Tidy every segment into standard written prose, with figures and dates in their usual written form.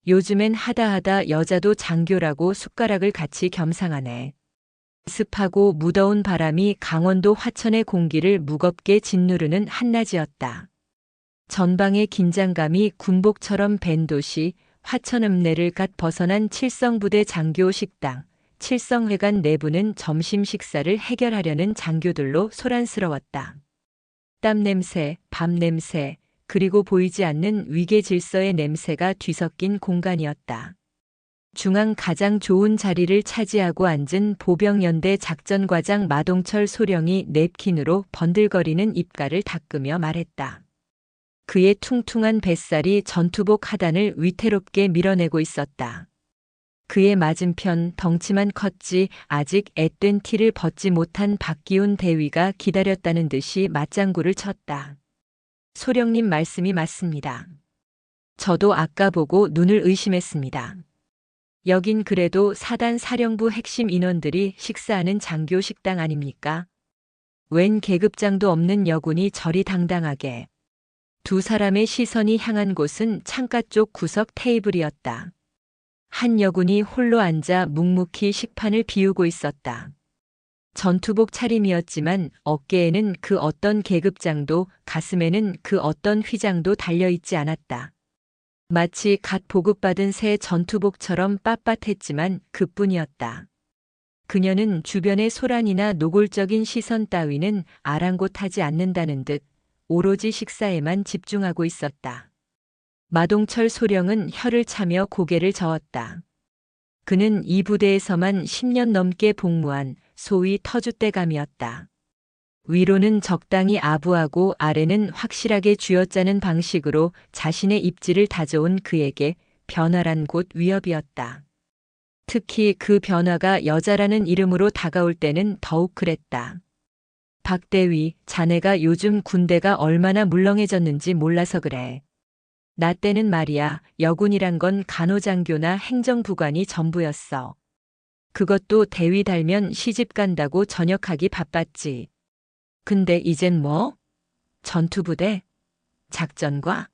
요즘엔 하다하다 여자도 장교라고 숟가락을 같이 겸상하네. 습하고 무더운 바람이 강원도 화천의 공기를 무겁게 짓누르는 한낮이었다. 전방의 긴장감이 군복처럼 밴 도시, 화천 읍내를 갓 벗어난 칠성부대 장교 식당, 칠성회관 내부는 점심 식사를 해결하려는 장교들로 소란스러웠다. 땀 냄새, 밥 냄새, 그리고 보이지 않는 위계 질서의 냄새가 뒤섞인 공간이었다. 중앙 가장 좋은 자리를 차지하고 앉은 보병연대 작전과장 마동철 소령이 냅킨으로 번들거리는 입가를 닦으며 말했다. 그의 퉁퉁한 뱃살이 전투복 하단을 위태롭게 밀어내고 있었다. 그의 맞은편 덩치만 컸지 아직 앳된 티를 벗지 못한 박기훈 대위가 기다렸다는 듯이 맞장구를 쳤다. 소령님 말씀이 맞습니다. 저도 아까 보고 눈을 의심했습니다. 여긴 그래도 사단 사령부 핵심 인원들이 식사하는 장교 식당 아닙니까? 웬 계급장도 없는 여군이 저리 당당하게. 두 사람의 시선이 향한 곳은 창가 쪽 구석 테이블이었다. 한 여군이 홀로 앉아 묵묵히 식판을 비우고 있었다. 전투복 차림이었지만 어깨에는 그 어떤 계급장도 가슴에는 그 어떤 휘장도 달려있지 않았다. 마치 갓 보급받은 새 전투복처럼 빳빳했지만 그뿐이었다. 그녀는 주변의 소란이나 노골적인 시선 따위는 아랑곳하지 않는다는 듯 오로지 식사에만 집중하고 있었다. 마동철 소령은 혀를 차며 고개를 저었다. 그는 이 부대에서만 10년 넘게 복무한 소위 터줏대감이었다. 위로는 적당히 아부하고 아래는 확실하게 쥐어짜는 방식으로 자신의 입지를 다져온 그에게 변화란 곧 위협이었다. 특히 그 변화가 여자라는 이름으로 다가올 때는 더욱 그랬다. 박대위, 자네가 요즘 군대가 얼마나 물렁해졌는지 몰라서 그래. 나 때는 말이야, 여군이란 건 간호장교나 행정부관이 전부였어. 그것도 대위 달면 시집 간다고 전역하기 바빴지. 근데 이젠 뭐? 전투부대? 작전과?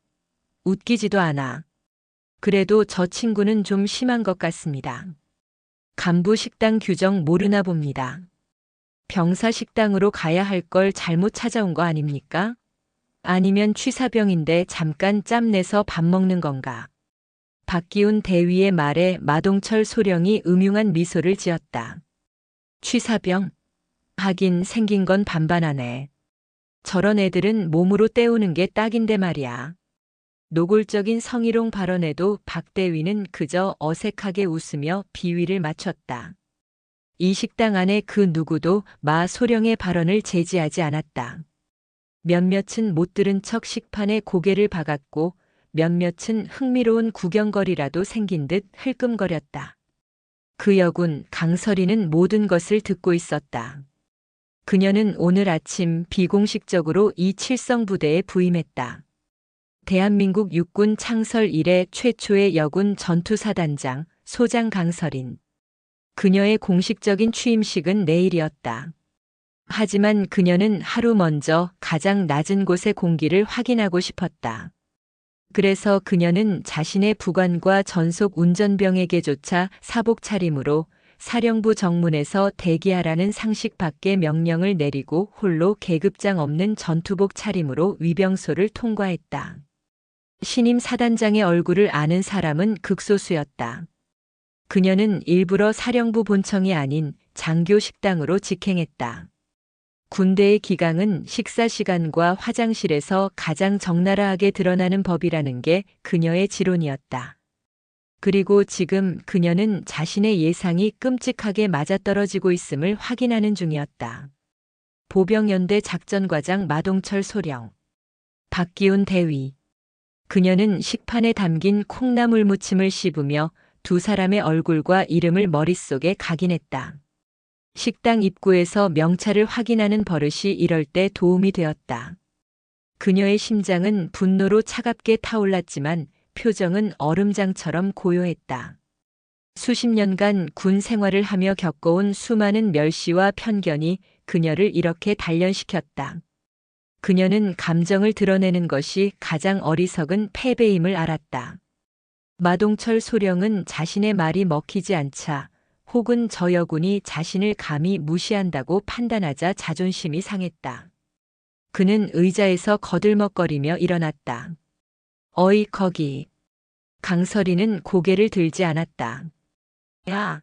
웃기지도 않아. 그래도 저 친구는 좀 심한 것 같습니다. 간부 식당 규정 모르나 봅니다. 병사 식당으로 가야 할 걸 잘못 찾아온 거 아닙니까? 아니면 취사병인데 잠깐 짬내서 밥 먹는 건가? 박기훈 대위의 말에 마동철 소령이 음흉한 미소를 지었다. 취사병? 하긴 생긴 건 반반하네. 저런 애들은 몸으로 때우는 게 딱인데 말이야. 노골적인 성희롱 발언에도 박 대위는 그저 어색하게 웃으며 비위를 맞췄다. 이 식당 안에 그 누구도 마 소령의 발언을 제지하지 않았다. 몇몇은 못 들은 척 식판에 고개를 박았고 몇몇은 흥미로운 구경거리라도 생긴 듯 흘끔거렸다. 그 여군 강설이는 모든 것을 듣고 있었다. 그녀는 오늘 아침 비공식적으로 이 칠성부대에 부임했다. 대한민국 육군 창설 이래 최초의 여군 전투사단장, 소장 강설인. 그녀의 공식적인 취임식은 내일이었다. 하지만 그녀는 하루 먼저 가장 낮은 곳의 공기를 확인하고 싶었다. 그래서 그녀는 자신의 부관과 전속 운전병에게조차 사복 차림으로 사령부 정문에서 대기하라는 상식 밖의 명령을 내리고 홀로 계급장 없는 전투복 차림으로 위병소를 통과했다. 신임 사단장의 얼굴을 아는 사람은 극소수였다. 그녀는 일부러 사령부 본청이 아닌 장교 식당으로 직행했다. 군대의 기강은 식사 시간과 화장실에서 가장 적나라하게 드러나는 법이라는 게 그녀의 지론이었다. 그리고 지금 그녀는 자신의 예상이 끔찍하게 맞아떨어지고 있음을 확인하는 중이었다. 보병연대 작전과장 마동철 소령, 박기훈 대위. 그녀는 식판에 담긴 콩나물 무침을 씹으며 두 사람의 얼굴과 이름을 머릿속에 각인했다. 식당 입구에서 명찰을 확인하는 버릇이 이럴 때 도움이 되었다. 그녀의 심장은 분노로 차갑게 타올랐지만 표정은 얼음장처럼 고요했다. 수십 년간 군 생활을 하며 겪어온 수많은 멸시와 편견이 그녀를 이렇게 단련시켰다. 그녀는 감정을 드러내는 것이 가장 어리석은 패배임을 알았다. 마동철 소령은 자신의 말이 먹히지 않자 혹은 저 여군이 자신을 감히 무시한다고 판단하자 자존심이 상했다. 그는 의자에서 거들먹거리며 일어났다. 어이 거기. 강설이는 고개를 들지 않았다. 야,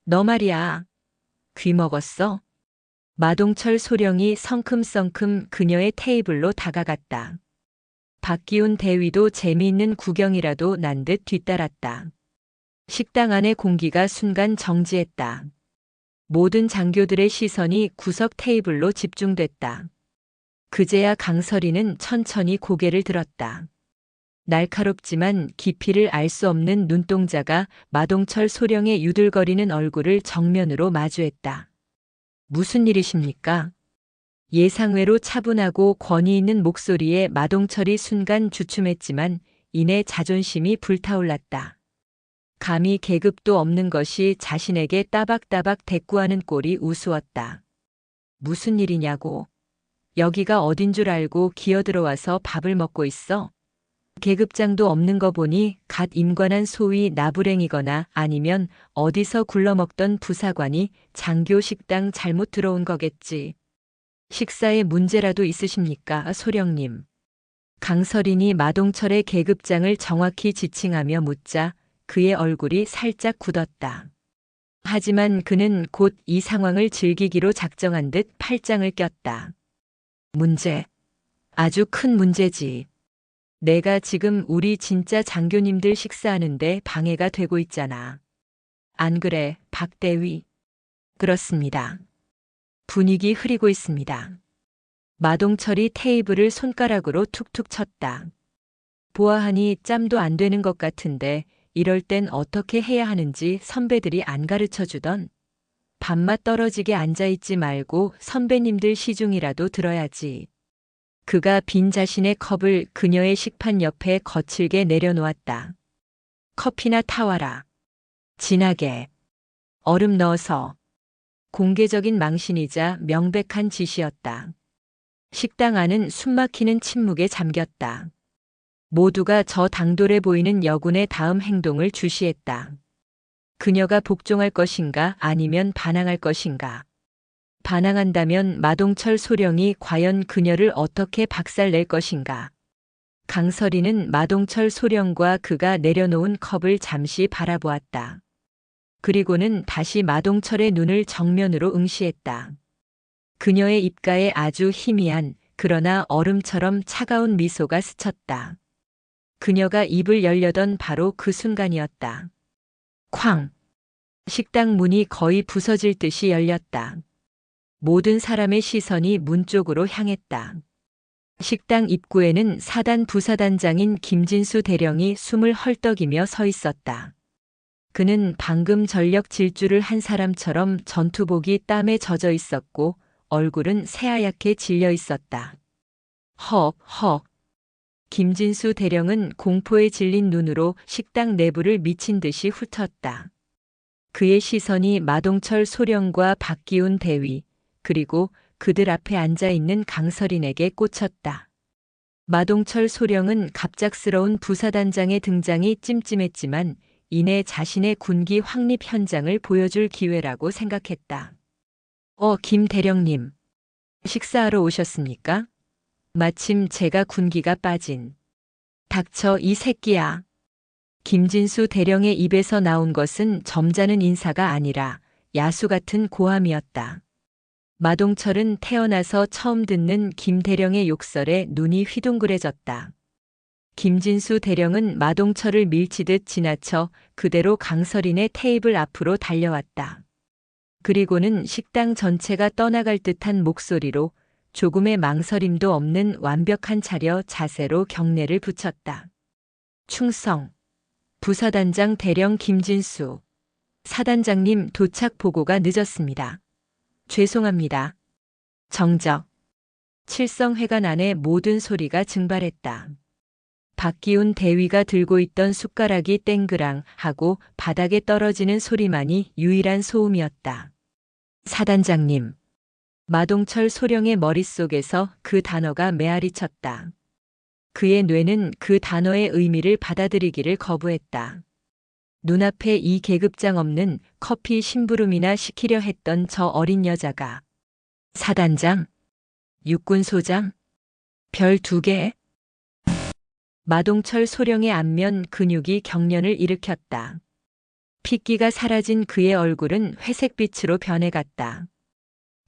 너 말이야. 귀 먹었어? 마동철 소령이 성큼성큼 그녀의 테이블로 다가갔다. 박기훈 대위도 재미있는 구경이라도 난 듯 뒤따랐다. 식당 안의 공기가 순간 정지했다. 모든 장교들의 시선이 구석 테이블로 집중됐다. 그제야 강설이는 천천히 고개를 들었다. 날카롭지만 깊이를 알 수 없는 눈동자가 마동철 소령의 유들거리는 얼굴을 정면으로 마주했다. 무슨 일이십니까? 예상외로 차분하고 권위 있는 목소리에 마동철이 순간 주춤했지만 이내 자존심이 불타올랐다. 감히 계급도 없는 것이 자신에게 따박따박 대꾸하는 꼴이 우스웠다. 무슨 일이냐고. 여기가 어딘 줄 알고 기어들어와서 밥을 먹고 있어? 계급장도 없는 거 보니 갓 임관한 소위 나부랭이거나 아니면 어디서 굴러먹던 부사관이 장교 식당 잘못 들어온 거겠지. 식사에 문제라도 있으십니까, 소령님? 강설인이 마동철의 계급장을 정확히 지칭하며 묻자 그의 얼굴이 살짝 굳었다. 하지만 그는 곧 이 상황을 즐기기로 작정한 듯 팔짱을 꼈다. 문제. 아주 큰 문제지. 내가 지금 우리 진짜 장교님들 식사하는데 방해가 되고 있잖아. 안 그래, 박 대위? 그렇습니다. 분위기 흐리고 있습니다. 마동철이 테이블을 손가락으로 툭툭 쳤다. 보아하니 짬도 안 되는 것 같은데 이럴 땐 어떻게 해야 하는지 선배들이 안 가르쳐 주던. 밥맛 떨어지게 앉아있지 말고 선배님들 시중이라도 들어야지. 그가 빈 자신의 컵을 그녀의 식판 옆에 거칠게 내려놓았다. 커피나 타와라. 진하게. 얼음 넣어서. 공개적인 망신이자 명백한 지시였다. 식당 안은 숨막히는 침묵에 잠겼다. 모두가 저 당돌해 보이는 여군의 다음 행동을 주시했다. 그녀가 복종할 것인가 아니면 반항할 것인가. 반항한다면 마동철 소령이 과연 그녀를 어떻게 박살낼 것인가. 강설이는 마동철 소령과 그가 내려놓은 컵을 잠시 바라보았다. 그리고는 다시 마동철의 눈을 정면으로 응시했다. 그녀의 입가에 아주 희미한 그러나 얼음처럼 차가운 미소가 스쳤다. 그녀가 입을 열려던 바로 그 순간이었다. 쾅! 식당 문이 거의 부서질 듯이 열렸다. 모든 사람의 시선이 문 쪽으로 향했다. 식당 입구에는 사단 부사단장인 김진수 대령이 숨을 헐떡이며 서 있었다. 그는 방금 전력 질주를 한 사람처럼 전투복이 땀에 젖어 있었고 얼굴은 새하얗게 질려 있었다. 헉. 김진수 대령은 공포에 질린 눈으로 식당 내부를 미친 듯이 훑었다. 그의 시선이 마동철 소령과 박기훈 대위, 그리고 그들 앞에 앉아있는 강설인에게 꽂혔다. 마동철 소령은 갑작스러운 부사단장의 등장이 찜찜했지만 이내 자신의 군기 확립 현장을 보여줄 기회라고 생각했다. 김 대령님. 식사하러 오셨습니까? 마침 제가 군기가 빠진. 닥쳐 이 새끼야. 김진수 대령의 입에서 나온 것은 점잖은 인사가 아니라 야수 같은 고함이었다. 마동철은 태어나서 처음 듣는 김 대령의 욕설에 눈이 휘둥그레졌다. 김진수 대령은 마동철을 밀치듯 지나쳐 그대로 강설인의 테이블 앞으로 달려왔다. 그리고는 식당 전체가 떠나갈 듯한 목소리로 조금의 망설임도 없는 완벽한 차려 자세로 경례를 붙였다. 충성. 부사단장 대령 김진수. 사단장님 도착 보고가 늦었습니다. 죄송합니다. 정적. 칠성회관 안에 모든 소리가 증발했다. 박기훈 대위가 들고 있던 숟가락이 땡그랑 하고 바닥에 떨어지는 소리만이 유일한 소음이었다. 사단장님. 마동철 소령의 머릿속에서 그 단어가 메아리쳤다. 그의 뇌는 그 단어의 의미를 받아들이기를 거부했다. 눈앞에 이 계급장 없는 커피 심부름이나 시키려 했던 저 어린 여자가 사단장? 육군소장? 별 2개? 마동철 소령의 안면 근육이 경련을 일으켰다. 핏기가 사라진 그의 얼굴은 회색빛으로 변해갔다.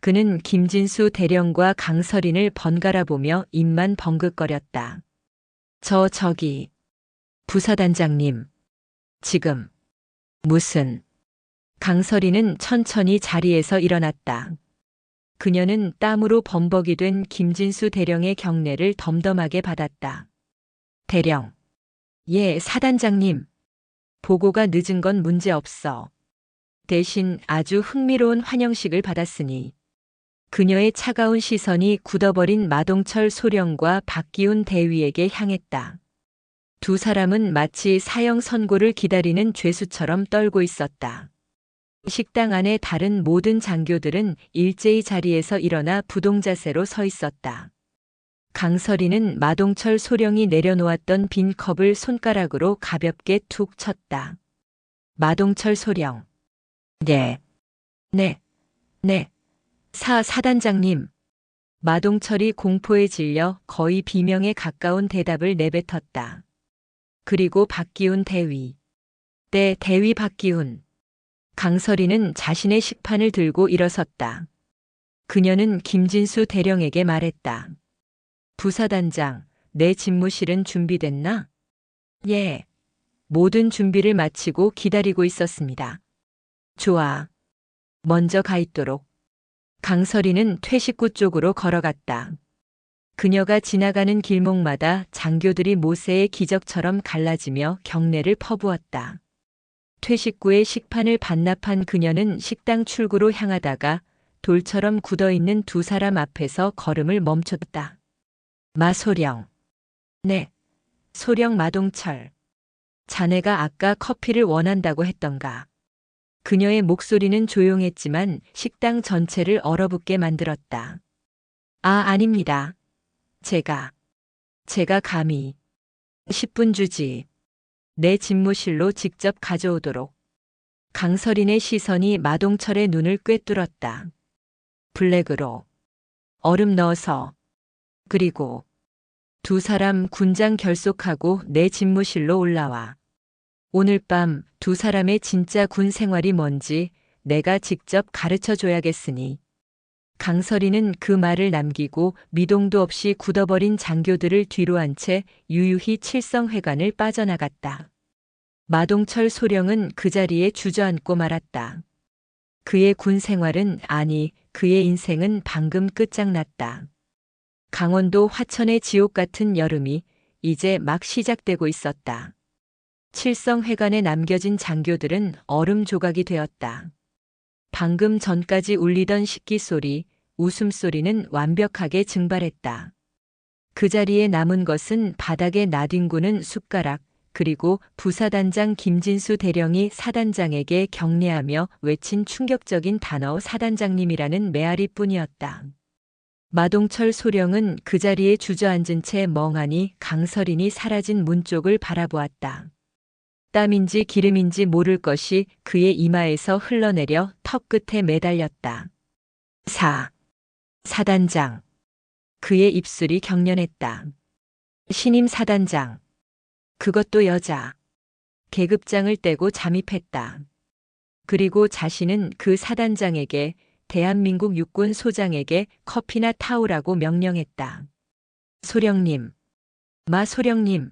그는 김진수 대령과 강서린을 번갈아 보며 입만 벙긋거렸다. 저기, 부사단장님. 지금, 무슨. 강서린은 천천히 자리에서 일어났다. 그녀는 땀으로 범벅이 된 김진수 대령의 경례를 덤덤하게 받았다. 대령. 예, 사단장님. 보고가 늦은 건 문제없어. 대신 아주 흥미로운 환영식을 받았으니. 그녀의 차가운 시선이 굳어버린 마동철 소령과 박기훈 대위에게 향했다. 두 사람은 마치 사형 선고를 기다리는 죄수처럼 떨고 있었다. 식당 안의 다른 모든 장교들은 일제히 자리에서 일어나 부동자세로 서 있었다. 강설이는 마동철 소령이 내려놓았던 빈 컵을 손가락으로 가볍게 툭 쳤다. 마동철 소령. 네. 사단장님. 마동철이 공포에 질려 거의 비명에 가까운 대답을 내뱉었다. 그리고 박기훈 대위. 네, 대위 박기훈. 강설이는 자신의 식판을 들고 일어섰다. 그녀는 김진수 대령에게 말했다. 부사단장, 내 집무실은 준비됐나? 예. 모든 준비를 마치고 기다리고 있었습니다. 좋아. 먼저 가 있도록. 강설이는 퇴식구 쪽으로 걸어갔다. 그녀가 지나가는 길목마다 장교들이 모세의 기적처럼 갈라지며 경례를 퍼부었다. 퇴식구의 식판을 반납한 그녀는 식당 출구로 향하다가 돌처럼 굳어있는 두 사람 앞에서 걸음을 멈췄다. 마소령. 네. 소령 마동철. 자네가 아까 커피를 원한다고 했던가. 그녀의 목소리는 조용했지만 식당 전체를 얼어붙게 만들었다. 아닙니다. 제가 감히. 10분 주지. 내 집무실로 직접 가져오도록. 강설인의 시선이 마동철의 눈을 꿰뚫었다. 블랙으로. 얼음 넣어서. 그리고 두 사람 군장 결속하고 내 집무실로 올라와. 오늘 밤 두 사람의 진짜 군 생활이 뭔지 내가 직접 가르쳐 줘야겠으니. 강설이는 그 말을 남기고 미동도 없이 굳어버린 장교들을 뒤로 한 채 유유히 칠성회관을 빠져나갔다. 마동철 소령은 그 자리에 주저앉고 말았다. 그의 군 생활은 아니, 그의 인생은 방금 끝장났다. 강원도 화천의 지옥 같은 여름이 이제 막 시작되고 있었다. 칠성회관에 남겨진 장교들은 얼음 조각이 되었다. 방금 전까지 울리던 식기 소리, 웃음소리는 완벽하게 증발했다. 그 자리에 남은 것은 바닥에 나뒹구는 숟가락, 그리고 부사단장 김진수 대령이 사단장에게 경례하며 외친 충격적인 단어 사단장님이라는 메아리뿐이었다. 마동철 소령은 그 자리에 주저앉은 채 멍하니 강설인이 사라진 문 쪽을 바라보았다. 땀인지 기름인지 모를 것이 그의 이마에서 흘러내려 턱 끝에 매달렸다. 사단장. 그의 입술이 경련했다. 신임 사단장. 그것도 여자. 계급장을 떼고 잠입했다. 그리고 자신은 그 사단장에게 대한민국 육군 소장에게 커피나 타오라고 명령했다. 소령님. 마소령님.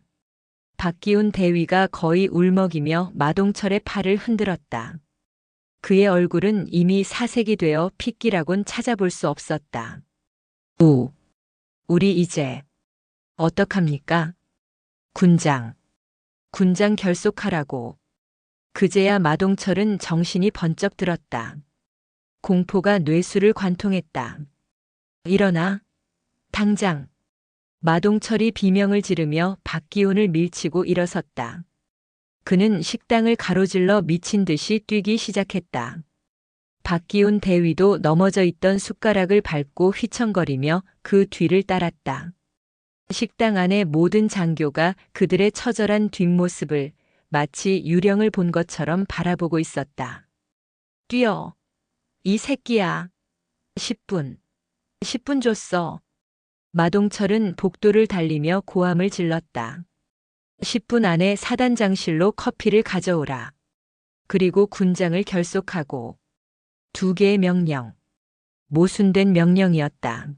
박기훈 대위가 거의 울먹이며 마동철의 팔을 흔들었다. 그의 얼굴은 이미 사색이 되어 핏기라곤 찾아볼 수 없었다. 우리 이제 어떡합니까? 군장 결속하라고. 그제야 마동철은 정신이 번쩍 들었다. 공포가 뇌수를 관통했다. 일어나. 당장. 마동철이 비명을 지르며 박기훈을 밀치고 일어섰다. 그는 식당을 가로질러 미친 듯이 뛰기 시작했다. 박기훈 대위도 넘어져 있던 숟가락을 밟고 휘청거리며 그 뒤를 따랐다. 식당 안의 모든 장교가 그들의 처절한 뒷모습을 마치 유령을 본 것처럼 바라보고 있었다. 뛰어. 이 새끼야. 10분. 10분 줬어. 마동철은 복도를 달리며 고함을 질렀다. 10분 안에 사단장실로 커피를 가져오라. 그리고 군장을 결속하고. 2개의 명령. 모순된 명령이었다.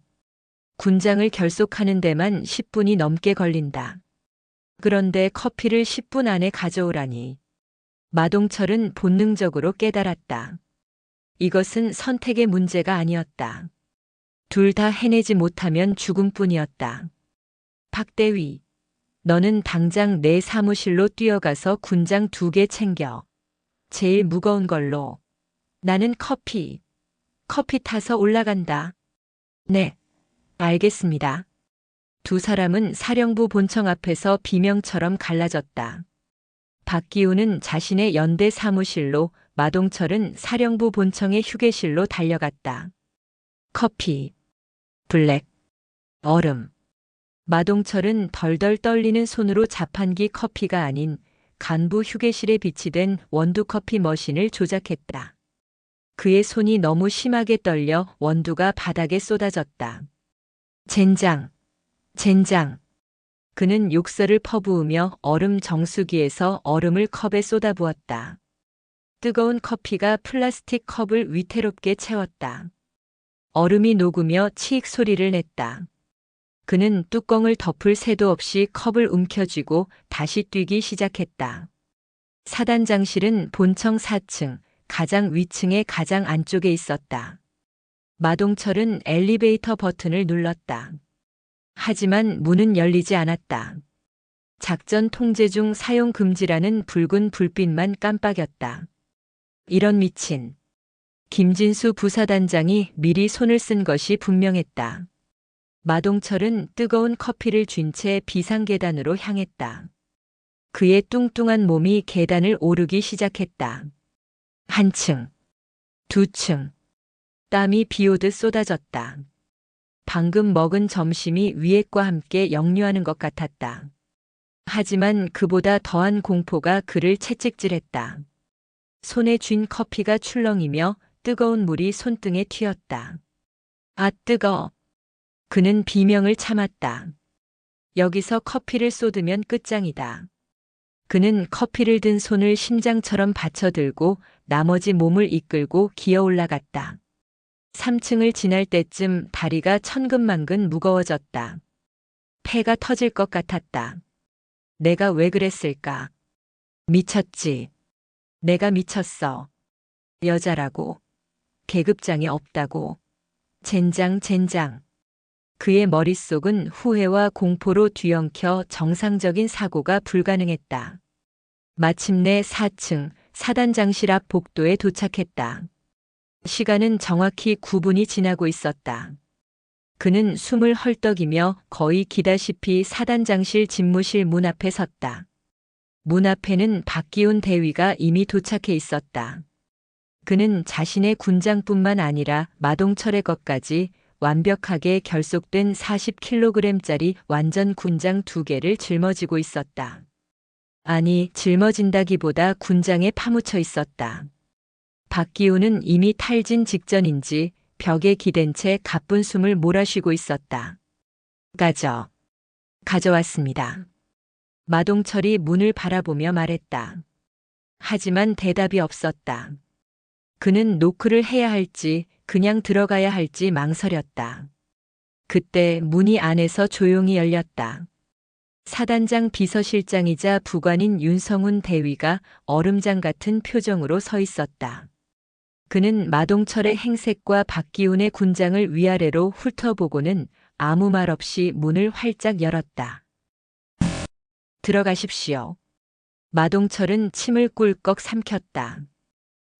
군장을 결속하는 데만 10분이 넘게 걸린다. 그런데 커피를 10분 안에 가져오라니. 마동철은 본능적으로 깨달았다. 이것은 선택의 문제가 아니었다. 둘 다 해내지 못하면 죽음뿐이었다. 박대위, 너는 당장 내 사무실로 뛰어가서 군장 2개 챙겨. 제일 무거운 걸로. 나는 커피 타서 올라간다. 네, 알겠습니다. 두 사람은 사령부 본청 앞에서 비명처럼 갈라졌다. 박기우는 자신의 연대 사무실로, 마동철은 사령부 본청의 휴게실로 달려갔다. 커피, 블랙, 얼음. 마동철은 덜덜 떨리는 손으로 자판기 커피가 아닌 간부 휴게실에 비치된 원두커피 머신을 조작했다. 그의 손이 너무 심하게 떨려 원두가 바닥에 쏟아졌다. 젠장. 그는 욕설을 퍼부으며 얼음 정수기에서 얼음을 컵에 쏟아부었다. 뜨거운 커피가 플라스틱 컵을 위태롭게 채웠다. 얼음이 녹으며 치익 소리를 냈다. 그는 뚜껑을 덮을 새도 없이 컵을 움켜쥐고 다시 뛰기 시작했다. 사단장실은 본청 4층, 가장 위층의 가장 안쪽에 있었다. 마동철은 엘리베이터 버튼을 눌렀다. 하지만 문은 열리지 않았다. 작전 통제 중 사용 금지라는 붉은 불빛만 깜빡였다. 이런 미친. 김진수 부사단장이 미리 손을 쓴 것이 분명했다. 마동철은 뜨거운 커피를 쥔 채 비상계단으로 향했다. 그의 뚱뚱한 몸이 계단을 오르기 시작했다. 1층, 2층. 땀이 비오듯 쏟아졌다. 방금 먹은 점심이 위액과 함께 역류하는 것 같았다. 하지만 그보다 더한 공포가 그를 채찍질했다. 손에 쥔 커피가 출렁이며 뜨거운 물이 손등에 튀었다. 아, 뜨거. 그는 비명을 참았다. 여기서 커피를 쏟으면 끝장이다. 그는 커피를 든 손을 심장처럼 받쳐들고 나머지 몸을 이끌고 기어 올라갔다. 3층을 지날 때쯤 다리가 천근만근 무거워졌다. 폐가 터질 것 같았다. 내가 왜 그랬을까? 미쳤지. 내가 미쳤어. 여자라고. 계급장이 없다고. 젠장. 그의 머릿속은 후회와 공포로 뒤엉켜 정상적인 사고가 불가능했다. 마침내 4층 사단장실 앞 복도에 도착했다. 시간은 정확히 9분이 지나고 있었다. 그는 숨을 헐떡이며 거의 기다시피 사단장실 집무실 문 앞에 섰다. 문 앞에는 박기훈 대위가 이미 도착해 있었다. 그는 자신의 군장뿐만 아니라 마동철의 것까지 완벽하게 결속된 40kg짜리 완전 군장 2개를 짊어지고 있었다. 아니, 짊어진다기보다 군장에 파묻혀 있었다. 박기훈은 이미 탈진 직전인지 벽에 기댄 채 가쁜 숨을 몰아쉬고 있었다. 가져왔습니다. 마동철이 문을 바라보며 말했다. 하지만 대답이 없었다. 그는 노크를 해야 할지 그냥 들어가야 할지 망설였다. 그때 문이 안에서 조용히 열렸다. 사단장 비서실장이자 부관인 윤성훈 대위가 얼음장 같은 표정으로 서 있었다. 그는 마동철의 행색과 박기훈의 군장을 위아래로 훑어보고는 아무 말 없이 문을 활짝 열었다. 들어가십시오. 마동철은 침을 꿀꺽 삼켰다.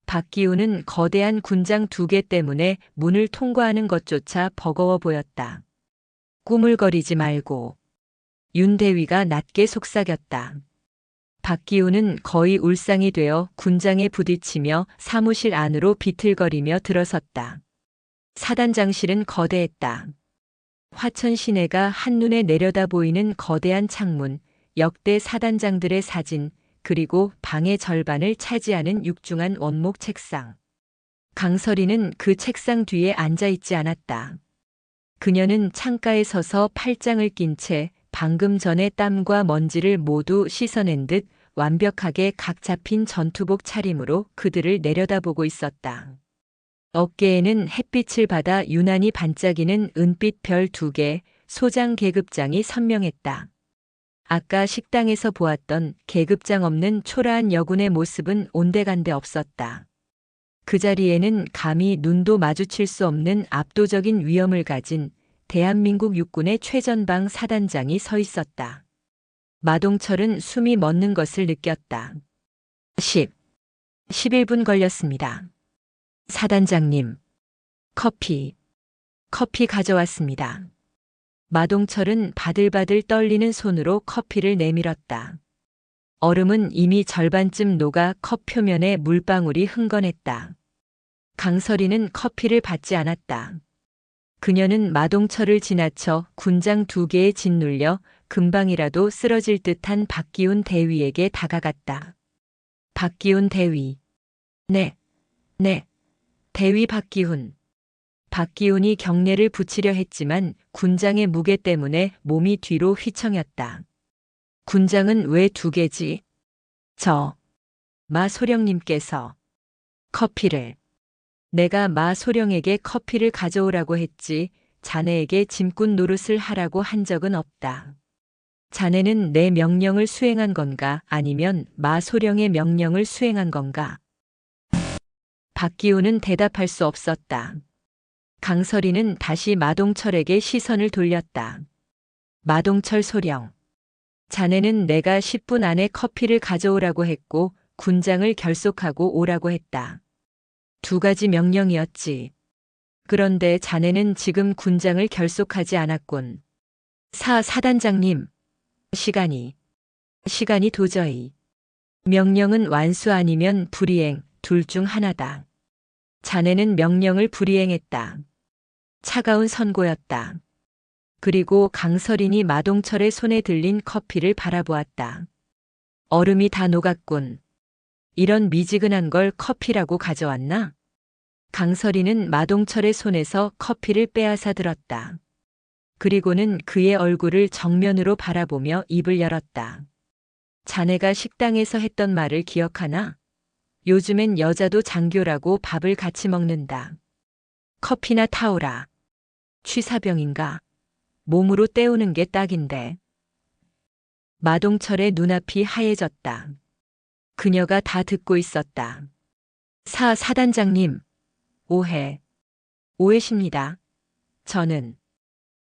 박기훈은 거대한 군장 2개 때문에 문을 통과하는 것조차 버거워 보였다. 꾸물거리지 말고. 윤 대위가 낮게 속삭였다. 박기훈은 거의 울상이 되어 군장에 부딪히며 사무실 안으로 비틀거리며 들어섰다. 사단장실은 거대했다. 화천 시내가 한눈에 내려다 보이는 거대한 창문, 역대 사단장들의 사진, 그리고 방의 절반을 차지하는 육중한 원목 책상. 강설이는 그 책상 뒤에 앉아 있지 않았다. 그녀는 창가에 서서 팔짱을 낀 채 방금 전에 땀과 먼지를 모두 씻어낸 듯 완벽하게 각 잡힌 전투복 차림으로 그들을 내려다보고 있었다. 어깨에는 햇빛을 받아 유난히 반짝이는 은빛 별 2개, 소장 계급장이 선명했다. 아까 식당에서 보았던 계급장 없는 초라한 여군의 모습은 온데간데 없었다. 그 자리에는 감히 눈도 마주칠 수 없는 압도적인 위엄을 가진 대한민국 육군의 최전방 사단장이 서 있었다. 마동철은 숨이 멎는 것을 느꼈다. 11분 걸렸습니다. 사단장님, 커피 가져왔습니다. 마동철은 바들바들 떨리는 손으로 커피를 내밀었다. 얼음은 이미 절반쯤 녹아 컵 표면에 물방울이 흥건했다. 강설이는 커피를 받지 않았다. 그녀는 마동철을 지나쳐 군장 2개에 짓눌려 금방이라도 쓰러질 듯한 박기훈 대위에게 다가갔다. 박기훈 대위. 네. 대위 박기훈. 박기훈이 경례를 붙이려 했지만 군장의 무게 때문에 몸이 뒤로 휘청였다. 군장은 왜 2개지? 마소령님께서 커피를. 내가 마소령에게 커피를 가져오라고 했지 자네에게 짐꾼 노릇을 하라고 한 적은 없다. 자네는 내 명령을 수행한 건가 아니면 마소령의 명령을 수행한 건가? 박기훈은 대답할 수 없었다. 강설이는 다시 마동철에게 시선을 돌렸다. 마동철 소령. 자네는 내가 10분 안에 커피를 가져오라고 했고 군장을 결속하고 오라고 했다. 2가지 명령이었지. 그런데 자네는 지금 군장을 결속하지 않았군. 사단장님. 시간이 도저히. 명령은 완수 아니면 불이행, 둘 중 하나다. 자네는 명령을 불이행했다. 차가운 선고였다. 그리고 강설인이 마동철의 손에 들린 커피를 바라보았다. 얼음이 다 녹았군. 이런 미지근한 걸 커피라고 가져왔나? 강설이는 마동철의 손에서 커피를 빼앗아 들었다. 그리고는 그의 얼굴을 정면으로 바라보며 입을 열었다. 자네가 식당에서 했던 말을 기억하나? 요즘엔 여자도 장교라고 밥을 같이 먹는다. 커피나 타오라. 취사병인가? 몸으로 때우는 게 딱인데. 마동철의 눈앞이 하얘졌다. 그녀가 다 듣고 있었다. 사단장님. 오해십니다. 저는.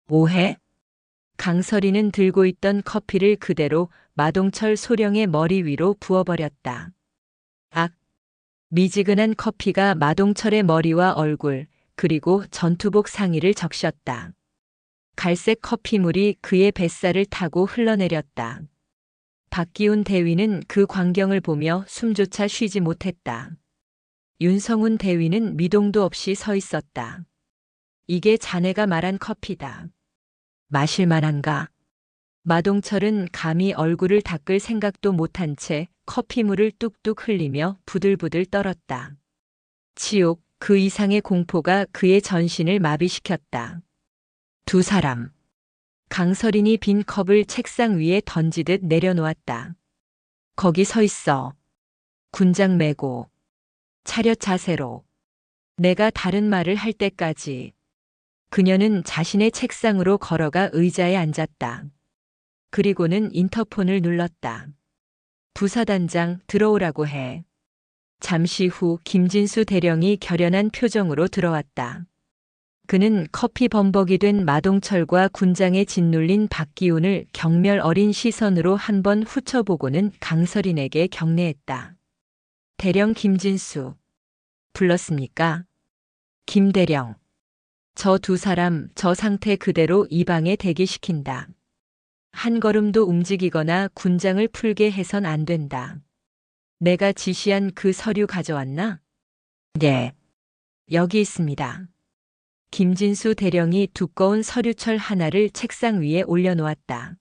오해? 강설이는 들고 있던 커피를 그대로 마동철 소령의 머리 위로 부어버렸다. 미지근한 커피가 마동철의 머리와 얼굴, 그리고 전투복 상의를 적셨다. 갈색 커피물이 그의 뱃살을 타고 흘러내렸다. 박기훈 대위는 그 광경을 보며 숨조차 쉬지 못했다. 윤성훈 대위는 미동도 없이 서 있었다. 이게 자네가 말한 커피다. 마실 만한가? 마동철은 감히 얼굴을 닦을 생각도 못한 채 커피물을 뚝뚝 흘리며 부들부들 떨었다. 지옥, 그 이상의 공포가 그의 전신을 마비시켰다. 2 사람. 강설인이 빈 컵을 책상 위에 던지듯 내려놓았다. 거기 서 있어. 군장 메고. 차렷 자세로. 내가 다른 말을 할 때까지. 그녀는 자신의 책상으로 걸어가 의자에 앉았다. 그리고는 인터폰을 눌렀다. 부사단장 들어오라고 해. 잠시 후 김진수 대령이 결연한 표정으로 들어왔다. 그는 커피 범벅이 된 마동철과 군장에 짓눌린 박기훈을 경멸 어린 시선으로 한번 훑어보고는 강설인에게 경례했다. 대령 김진수. 불렀습니까? 김 대령. 저 2 사람 저 상태 그대로 이 방에 대기시킨다. 한 걸음도 움직이거나 군장을 풀게 해선 안 된다. 내가 지시한 그 서류 가져왔나? 네. 여기 있습니다. 김진수 대령이 두꺼운 서류철 하나를 책상 위에 올려놓았다.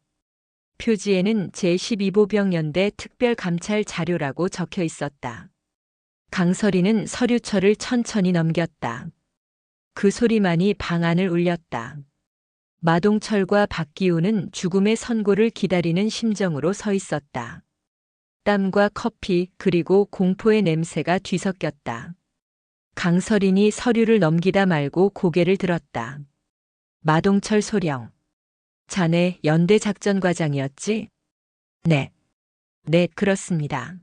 표지에는 제12보병연대 특별감찰 자료라고 적혀 있었다. 강설이는 서류철을 천천히 넘겼다. 그 소리만이 방 안을 울렸다. 마동철과 박기훈은 죽음의 선고를 기다리는 심정으로 서 있었다. 땀과 커피 그리고 공포의 냄새가 뒤섞였다. 강설인이 서류를 넘기다 말고 고개를 들었다. 마동철 소령. 자네 연대 작전과장이었지? 네. 네, 그렇습니다.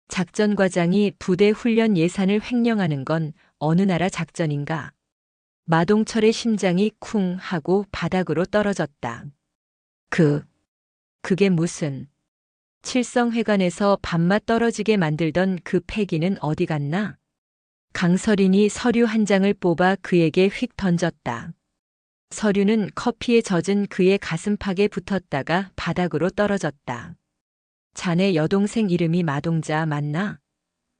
작전과장이 부대 훈련 예산을 횡령하는 건 어느 나라 작전인가? 마동철의 심장이 쿵 하고 바닥으로 떨어졌다. 그게 무슨... 칠성회관에서 밥맛 떨어지게 만들던 그 패기는 어디 갔나? 강설인이 서류 한 장을 뽑아 그에게 휙 던졌다. 서류는 커피에 젖은 그의 가슴팍에 붙었다가 바닥으로 떨어졌다. 자네 여동생 이름이 마동자 맞나?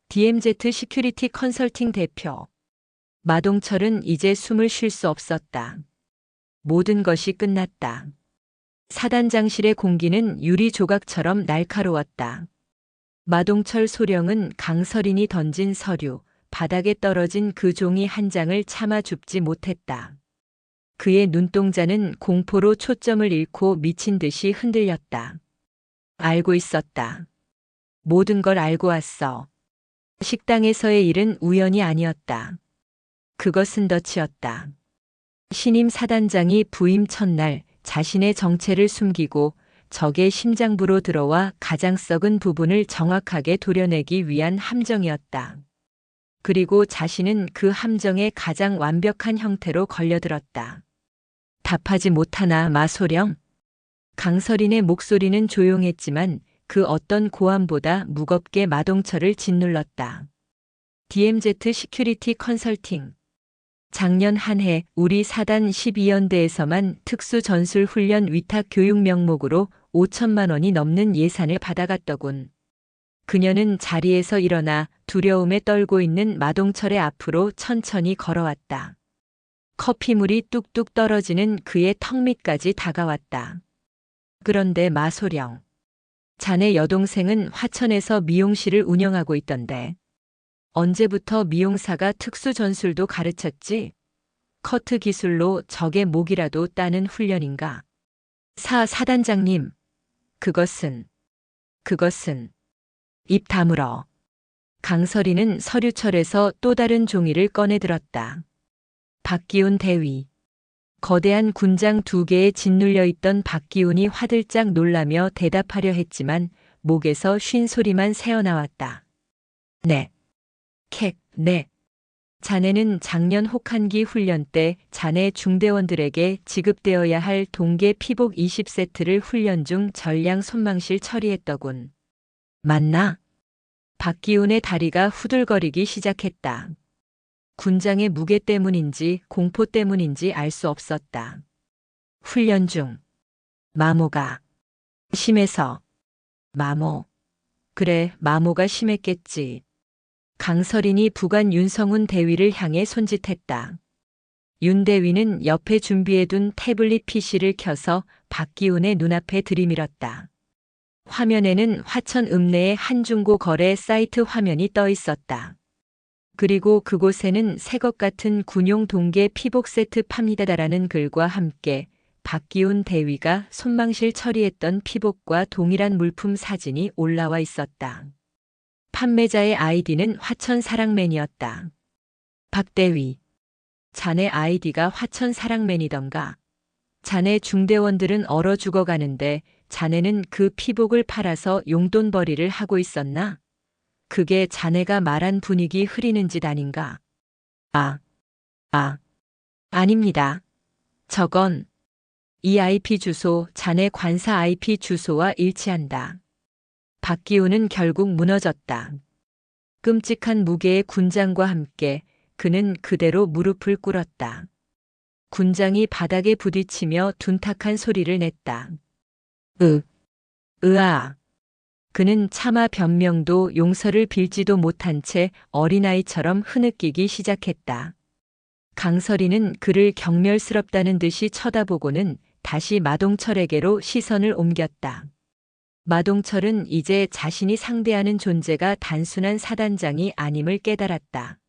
DMZ 시큐리티 컨설팅 대표. 마동철은 이제 숨을 쉴 수 없었다. 모든 것이 끝났다. 사단장실의 공기는 유리 조각처럼 날카로웠다. 마동철 소령은 강설인이 던진 서류, 바닥에 떨어진 그 종이 한 장을 차마 줍지 못했다. 그의 눈동자는 공포로 초점을 잃고 미친 듯이 흔들렸다. 알고 있었다. 모든 걸 알고 왔어. 식당에서의 일은 우연이 아니었다. 그것은 덫이었다. 신임 사단장이 부임 첫날 자신의 정체를 숨기고 적의 심장부로 들어와 가장 썩은 부분을 정확하게 도려내기 위한 함정이었다. 그리고 자신은 그 함정의 가장 완벽한 형태로 걸려들었다. 답하지 못하나 마소령? 강설인의 목소리는 조용했지만 그 어떤 고함보다 무겁게 마동철을 짓눌렀다. DMZ 시큐리티 컨설팅. 작년 한 해 우리 사단 12연대에서만 특수전술훈련 위탁 교육 명목으로 5천만 원이 넘는 예산을 받아갔더군. 그녀는 자리에서 일어나 두려움에 떨고 있는 마동철의 앞으로 천천히 걸어왔다. 커피물이 뚝뚝 떨어지는 그의 턱 밑까지 다가왔다. 그런데 마소령. 자네 여동생은 화천에서 미용실을 운영하고 있던데. 언제부터 미용사가 특수전술도 가르쳤지? 커트 기술로 적의 목이라도 따는 훈련인가? 사단장님. 그것은. 입 다물어. 강설이는 서류철에서 또 다른 종이를 꺼내들었다. 박기훈 대위. 거대한 군장 2개에 짓눌려 있던 박기훈이 화들짝 놀라며 대답하려 했지만 목에서 쉰 소리만 새어나왔다. 네. 네. 자네는 작년 혹한기 훈련 때 자네 중대원들에게 지급되어야 할 동계 피복 20세트를 훈련 중 전량 손망실 처리했더군. 맞나? 박기훈의 다리가 후들거리기 시작했다. 군장의 무게 때문인지 공포 때문인지 알 수 없었다. 훈련 중 마모가 심해서. 마모. 그래, 마모가 심했겠지. 강설인이 부관 윤성훈 대위를 향해 손짓했다. 윤 대위는 옆에 준비해둔 태블릿 PC를 켜서 박기훈의 눈앞에 들이밀었다. 화면에는 화천 읍내의 한 중고 거래 사이트 화면이 떠 있었다. 그리고 그곳에는 새것 같은 군용 동계 피복 세트 팝니다라는 글과 함께 박기훈 대위가 손망실 처리했던 피복과 동일한 물품 사진이 올라와 있었다. 판매자의 아이디는 화천사랑맨이었다. 박대위. 자네 아이디가 화천사랑맨이던가. 자네 중대원들은 얼어 죽어가는데 자네는 그 피복을 팔아서 용돈벌이를 하고 있었나? 그게 자네가 말한 분위기 흐리는 짓 아닌가? 아닙니다. 저건 이 IP 주소 자네 관사 IP 주소와 일치한다. 박기훈은 결국 무너졌다. 끔찍한 무게의 군장과 함께 그는 그대로 무릎을 꿇었다. 군장이 바닥에 부딪히며 둔탁한 소리를 냈다. 으아. 그는 차마 변명도 용서를 빌지도 못한 채 어린아이처럼 흐느끼기 시작했다. 강설이는 그를 경멸스럽다는 듯이 쳐다보고는 다시 마동철에게로 시선을 옮겼다. 마동철은 이제 자신이 상대하는 존재가 단순한 사단장이 아님을 깨달았다.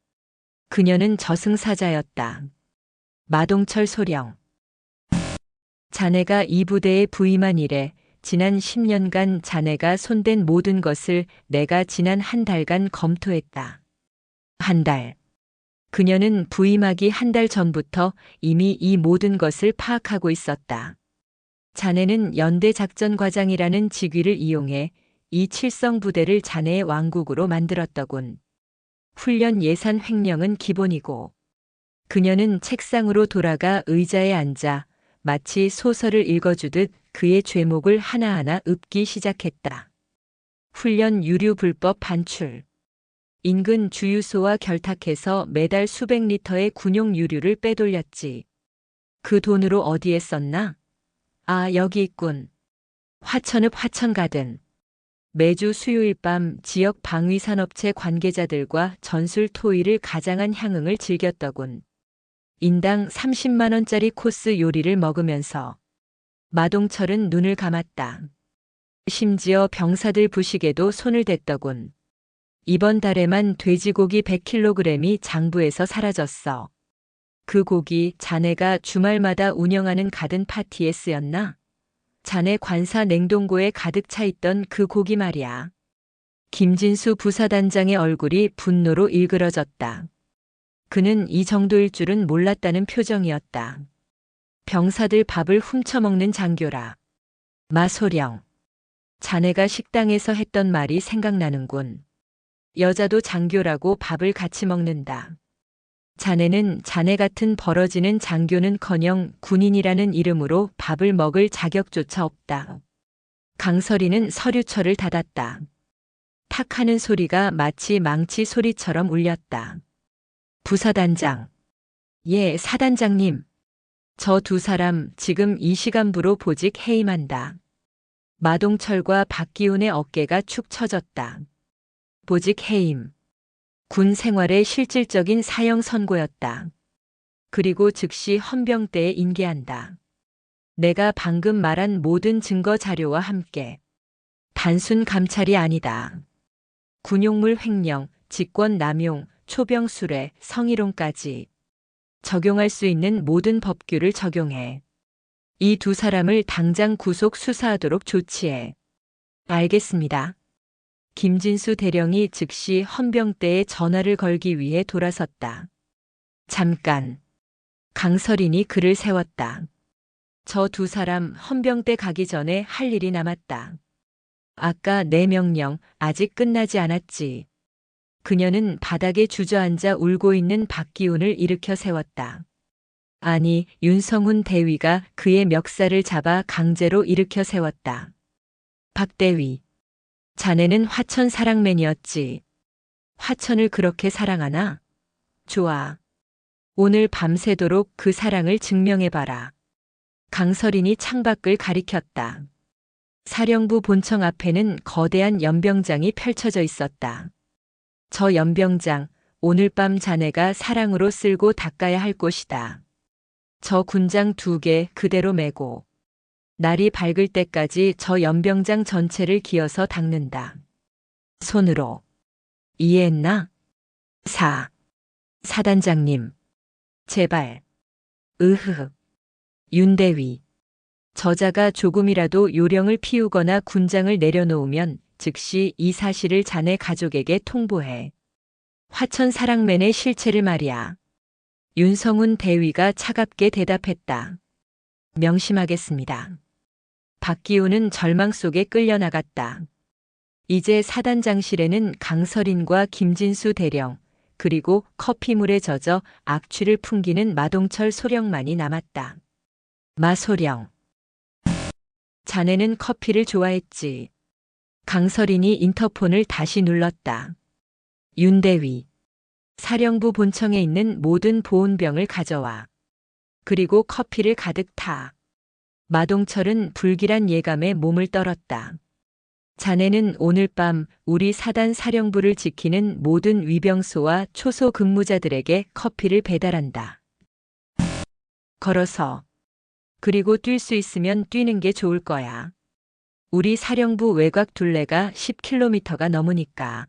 그녀는 저승사자였다. 마동철 소령. 자네가 이 부대에 부임한 이래 지난 10년간 자네가 손댄 모든 것을 내가 지난 한 달간 검토했다. 한 달. 그녀는 부임하기 한 달 전부터 이미 이 모든 것을 파악하고 있었다. 자네는 연대작전과장이라는 직위를 이용해 이 칠성 부대를 자네의 왕국으로 만들었더군. 훈련 예산 횡령은 기본이고. 그녀는 책상으로 돌아가 의자에 앉아 마치 소설을 읽어주듯 그의 죄목을 하나하나 읊기 시작했다. 훈련 유류 불법 반출. 인근 주유소와 결탁해서 매달 수백 리터의 군용 유류를 빼돌렸지. 그 돈으로 어디에 썼나? 아, 여기 있군. 화천읍 화천가든. 매주 수요일 밤 지역 방위산업체 관계자들과 전술 토의를 가장한 향응을 즐겼더군. 인당 30만 원짜리 코스 요리를 먹으면서. 마동철은 눈을 감았다. 심지어 병사들 부식에도 손을 댔더군. 이번 달에만 돼지고기 100kg이 장부에서 사라졌어. 그 고기 자네가 주말마다 운영하는 가든 파티에 쓰였나? 자네 관사 냉동고에 가득 차 있던 그 고기 말이야. 김진수 부사단장의 얼굴이 분노로 일그러졌다. 그는 이 정도일 줄은 몰랐다는 표정이었다. 병사들 밥을 훔쳐먹는 장교라. 마소령. 자네가 식당에서 했던 말이 생각나는군. 여자도 장교라고 밥을 같이 먹는다. 자네는 자네 같은 벌어지는 장교는커녕 군인이라는 이름으로 밥을 먹을 자격조차 없다. 강설이는 서류철을 닫았다. 탁 하는 소리가 마치 망치 소리처럼 울렸다. 부사단장. 예, 사단장님. 저 두 사람 지금 이 시간부로 보직 해임한다. 마동철과 박기훈의 어깨가 축 처졌다. 보직 해임. 군 생활의 실질적인 사형 선고였다. 그리고 즉시 헌병대에 인계한다. 내가 방금 말한 모든 증거 자료와 함께. 단순 감찰이 아니다. 군용물 횡령, 직권 남용, 초병 수뢰, 성희롱까지 적용할 수 있는 모든 법규를 적용해. 이 두 사람을 당장 구속 수사하도록 조치해. 알겠습니다. 김진수 대령이 즉시 헌병대에 전화를 걸기 위해 돌아섰다. 잠깐. 강설인이 그를 세웠다. 저 두 사람 헌병대 가기 전에 할 일이 남았다. 아까 내 명령 아직 끝나지 않았지. 그녀는 바닥에 주저앉아 울고 있는 박기훈을 일으켜 세웠다. 아니, 윤성훈 대위가 그의 멱살을 잡아 강제로 일으켜 세웠다. 박 대위. 자네는 화천 사랑맨이었지. 화천을 그렇게 사랑하나? 좋아. 오늘 밤새도록 그 사랑을 증명해봐라. 강설인이 창밖을 가리켰다. 사령부 본청 앞에는 거대한 연병장이 펼쳐져 있었다. 저 연병장, 오늘 밤 자네가 사랑으로 쓸고 닦아야 할 곳이다. 저 군장 2개 그대로 메고 날이 밝을 때까지 저 연병장 전체를 기어서 닦는다. 손으로. 이해했나? 사단장님. 제발. 으흐. 윤대위. 저자가 조금이라도 요령을 피우거나 군장을 내려놓으면 즉시 이 사실을 자네 가족에게 통보해. 화천 사랑맨의 실체를 말이야. 윤성훈 대위가 차갑게 대답했다. 명심하겠습니다. 박기훈은 절망 속에 끌려나갔다. 이제 사단장실에는 강설인과 김진수 대령, 그리고 커피물에 젖어 악취를 풍기는 마동철 소령만이 남았다. 마소령. 자네는 커피를 좋아했지. 강설인이 인터폰을 다시 눌렀다. 윤대위. 사령부 본청에 있는 모든 보온병을 가져와. 그리고 커피를 가득 타. 마동철은 불길한 예감에 몸을 떨었다. 자네는 오늘 밤 우리 사단 사령부를 지키는 모든 위병소와 초소 근무자들에게 커피를 배달한다. 걸어서. 그리고 뛸 수 있으면 뛰는 게 좋을 거야. 우리 사령부 외곽 둘레가 10km가 넘으니까.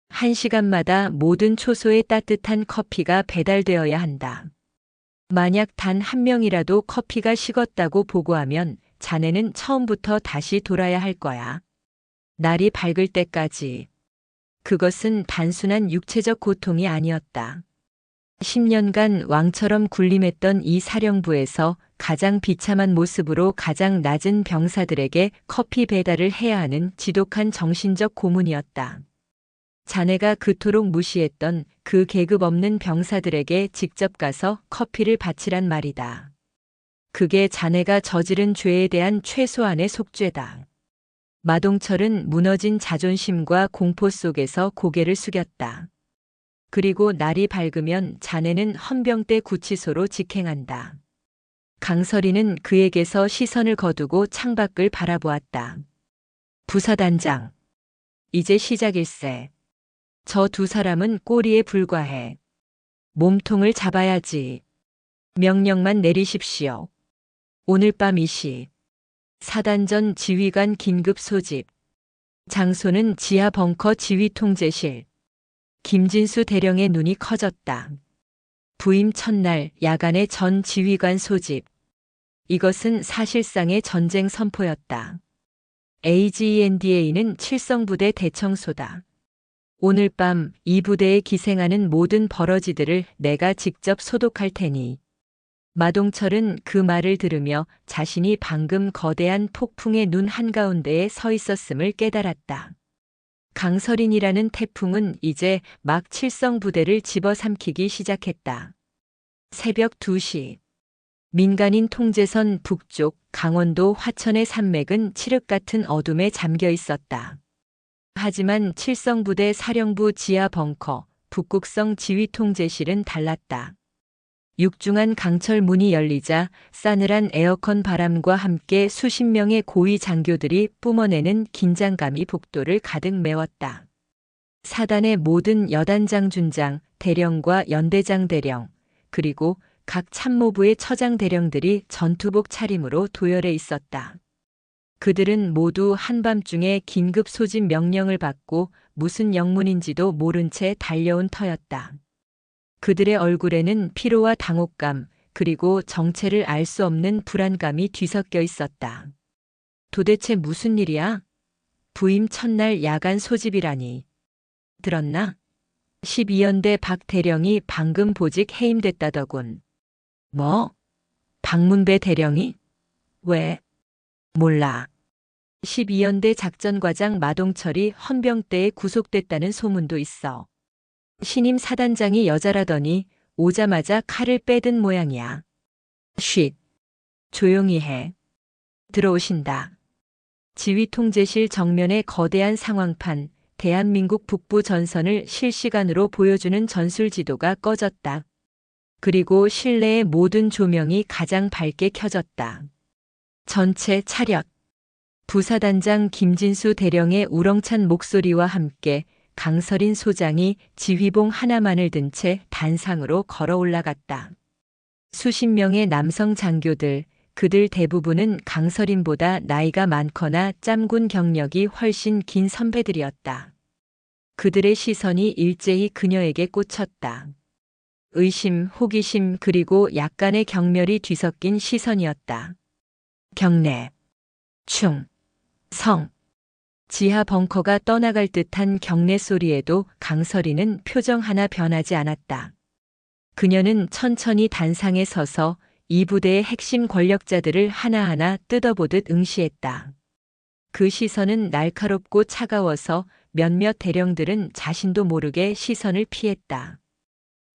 1시간마다 모든 초소에 따뜻한 커피가 배달되어야 한다. 만약 단 한 명이라도 커피가 식었다고 보고하면 자네는 처음부터 다시 돌아야 할 거야. 날이 밝을 때까지. 그것은 단순한 육체적 고통이 아니었다. 10년간 왕처럼 군림했던 이 사령부에서 가장 비참한 모습으로 가장 낮은 병사들에게 커피 배달을 해야 하는 지독한 정신적 고문이었다. 자네가 그토록 무시했던 그 계급 없는 병사들에게 직접 가서 커피를 바치란 말이다. 그게 자네가 저지른 죄에 대한 최소한의 속죄다. 마동철은 무너진 자존심과 공포 속에서 고개를 숙였다. 그리고 날이 밝으면 자네는 헌병대 구치소로 직행한다. 강설이는 그에게서 시선을 거두고 창밖을 바라보았다. 부사단장. 이제 시작일세. 저 두 사람은 꼬리에 불과해. 몸통을 잡아야지. 명령만 내리십시오. 오늘 밤 2시. 사단전 지휘관 긴급 소집. 장소는 지하 벙커 지휘 통제실. 김진수 대령의 눈이 커졌다. 부임 첫날 야간에 전 지휘관 소집. 이것은 사실상의 전쟁 선포였다. AGENDA는 칠성부대 대청소다. 오늘 밤 이 부대에 기생하는 모든 버러지들을 내가 직접 소독할 테니. 마동철은 그 말을 들으며 자신이 방금 거대한 폭풍의 눈 한가운데에 서 있었음을 깨달았다. 강설인이라는 태풍은 이제 막 칠성부대를 집어삼키기 시작했다. 새벽 2시. 민간인 통제선 북쪽 강원도 화천의 산맥은 칠흑 같은 어둠에 잠겨 있었다. 하지만 칠성부대 사령부 지하 벙커, 북극성 지휘통제실은 달랐다. 육중한 강철 문이 열리자 싸늘한 에어컨 바람과 함께 수십 명의 고위 장교들이 뿜어내는 긴장감이 복도를 가득 메웠다. 사단의 모든 여단장 준장, 대령과 연대장 대령, 그리고 각 참모부의 처장 대령들이 전투복 차림으로 도열해 있었다. 그들은 모두 한밤중에 긴급 소집 명령을 받고 무슨 영문인지도 모른 채 달려온 터였다. 그들의 얼굴에는 피로와 당혹감, 그리고 정체를 알 수 없는 불안감이 뒤섞여 있었다. 도대체 무슨 일이야? 부임 첫날 야간 소집이라니. 들었나? 12연대 박 대령이 방금 보직 해임됐다더군. 뭐? 박문배 대령이? 왜? 몰라. 12연대 작전과장 마동철이 헌병대에 구속됐다는 소문도 있어. 신임 사단장이 여자라더니 오자마자 칼을 빼든 모양이야. 쉿. 조용히 해. 들어오신다. 지휘통제실 정면의 거대한 상황판, 대한민국 북부 전선을 실시간으로 보여주는 전술지도가 꺼졌다. 그리고 실내의 모든 조명이 가장 밝게 켜졌다. 전체 차렷. 부사단장 김진수 대령의 우렁찬 목소리와 함께 강설인 소장이 지휘봉 하나만을 든 채 단상으로 걸어 올라갔다. 수십 명의 남성 장교들, 그들 대부분은 강설인보다 나이가 많거나 짬군 경력이 훨씬 긴 선배들이었다. 그들의 시선이 일제히 그녀에게 꽂혔다. 의심, 호기심, 그리고 약간의 경멸이 뒤섞인 시선이었다. 경례, 충, 성. 지하 벙커가 떠나갈 듯한 경례 소리에도 강설이는 표정 하나 변하지 않았다. 그녀는 천천히 단상에 서서 이 부대의 핵심 권력자들을 하나하나 뜯어보듯 응시했다. 그 시선은 날카롭고 차가워서 몇몇 대령들은 자신도 모르게 시선을 피했다.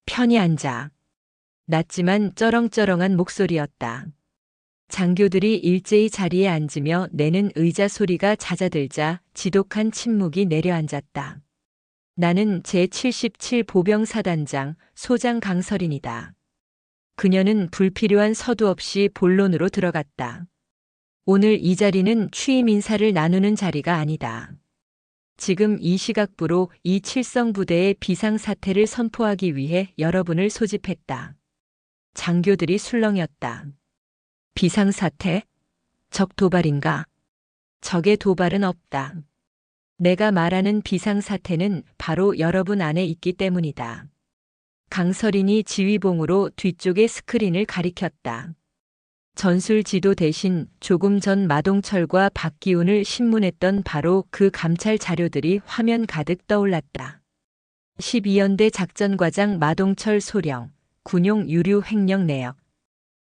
편히 앉아. 낮지만 쩌렁쩌렁한 목소리였다. 장교들이 일제히 자리에 앉으며 내는 의자 소리가 잦아들자 지독한 침묵이 내려앉았다. 나는 제77 보병사단장 소장 강설인이다. 그녀는 불필요한 서두 없이 본론으로 들어갔다. 오늘 이 자리는 취임 인사를 나누는 자리가 아니다. 지금 이 시각부로 이 칠성 부대의 비상사태를 선포하기 위해 여러분을 소집했다. 장교들이 술렁였다. 비상사태? 적 도발인가? 적의 도발은 없다. 내가 말하는 비상사태는 바로 여러분 안에 있기 때문이다. 강서린이 지휘봉으로 뒤쪽의 스크린을 가리켰다. 전술 지도 대신 조금 전 마동철과 박기훈을 신문했던 바로 그 감찰 자료들이 화면 가득 떠올랐다. 12연대 작전과장 마동철 소령, 군용 유류 횡령 내역.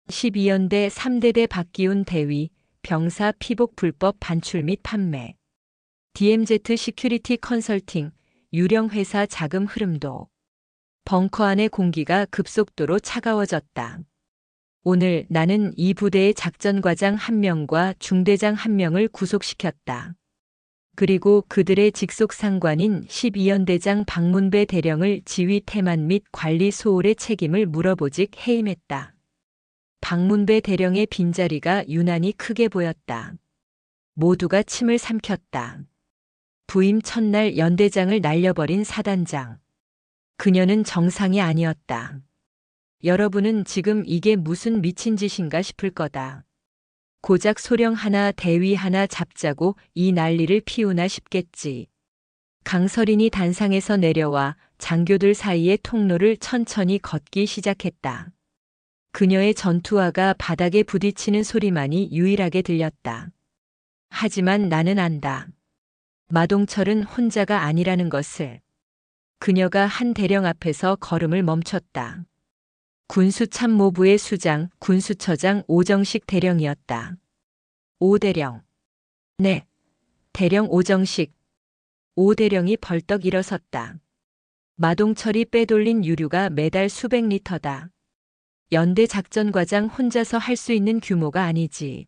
12연대 3대대 박기훈 대위, 병사 피복 불법 반출 및 판매. DMZ 시큐리티 컨설팅, 유령 회사 자금 흐름도. 벙커 안의 공기가 급속도로 차가워졌다. 오늘 나는 이 부대의 작전과장 1명과 중대장 1명을 구속시켰다. 그리고 그들의 직속 상관인 12연대장 박문배 대령을 지휘 태만 및 관리 소홀의 책임을 물어보직 해임했다. 박문배 대령의 빈자리가 유난히 크게 보였다. 모두가 침을 삼켰다. 부임 첫날 연대장을 날려버린 사단장. 그녀는 정상이 아니었다. 여러분은 지금 이게 무슨 미친 짓인가 싶을 거다. 고작 소령 하나 대위 하나 잡자고 이 난리를 피우나 싶겠지. 강서린이 단상에서 내려와 장교들 사이의 통로를 천천히 걷기 시작했다. 그녀의 전투화가 바닥에 부딪히는 소리만이 유일하게 들렸다. 하지만 나는 안다. 마동철은 혼자가 아니라는 것을. 그녀가 한 대령 앞에서 걸음을 멈췄다. 군수참모부의 수장, 군수처장 오정식 대령이었다. 오 대령. 네. 대령 오정식. 오 대령이 벌떡 일어섰다. 마동철이 빼돌린 유류가 매달 수백 리터다. 연대 작전과장 혼자서 할 수 있는 규모가 아니지.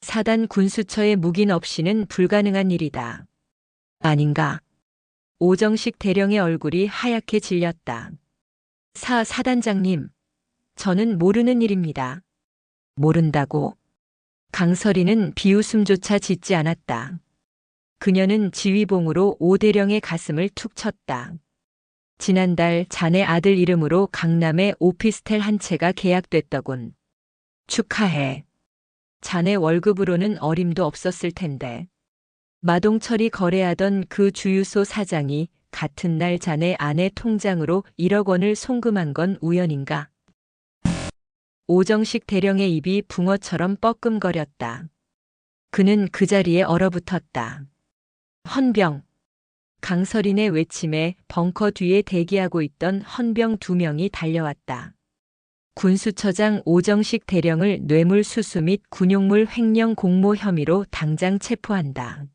사단 군수처의 묵인 없이는 불가능한 일이다. 아닌가? 오정식 대령의 얼굴이 하얗게 질렸다. 사단장님. 저는 모르는 일입니다. 모른다고? 강서린은 비웃음조차 짓지 않았다. 그녀는 지휘봉으로 오대령의 가슴을 툭 쳤다. 지난달 자네 아들 이름으로 강남에 오피스텔 한 채가 계약됐더군. 축하해. 자네 월급으로는 어림도 없었을 텐데. 마동철이 거래하던 그 주유소 사장이 같은 날 자네 아내 통장으로 1억 원을 송금한 건 우연인가? 오정식 대령의 입이 붕어처럼 뻐끔거렸다. 그는 그 자리에 얼어붙었다. 헌병. 강서린의 외침에 벙커 뒤에 대기하고 있던 헌병 2명이 달려왔다. 군수처장 오정식 대령을 뇌물수수 및 군용물 횡령 공모 혐의로 당장 체포한다.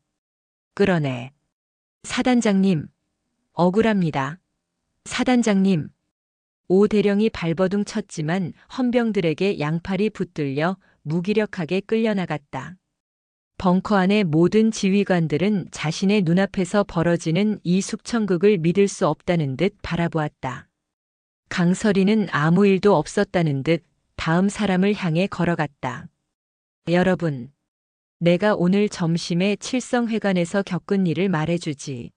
끌어내. 사단장님. 억울합니다. 사단장님. 오 대령이 발버둥 쳤지만 헌병들에게 양팔이 붙들려 무기력하게 끌려나갔다. 벙커 안의 모든 지휘관들은 자신의 눈앞에서 벌어지는 이 숙청극을 믿을 수 없다는 듯 바라보았다. 강서린은 아무 일도 없었다는 듯 다음 사람을 향해 걸어갔다. 여러분, 내가 오늘 점심에 칠성회관에서 겪은 일을 말해주지.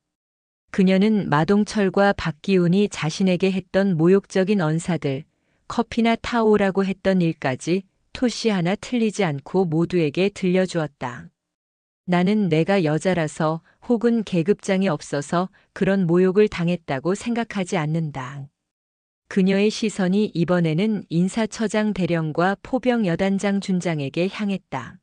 그녀는 마동철과 박기훈이 자신에게 했던 모욕적인 언사들, 커피나 타오라고 했던 일까지 토시 하나 틀리지 않고 모두에게 들려주었다. 나는 내가 여자라서 혹은 계급장이 없어서 그런 모욕을 당했다고 생각하지 않는다. 그녀의 시선이 이번에는 인사처장 대령과 포병 여단장 준장에게 향했다.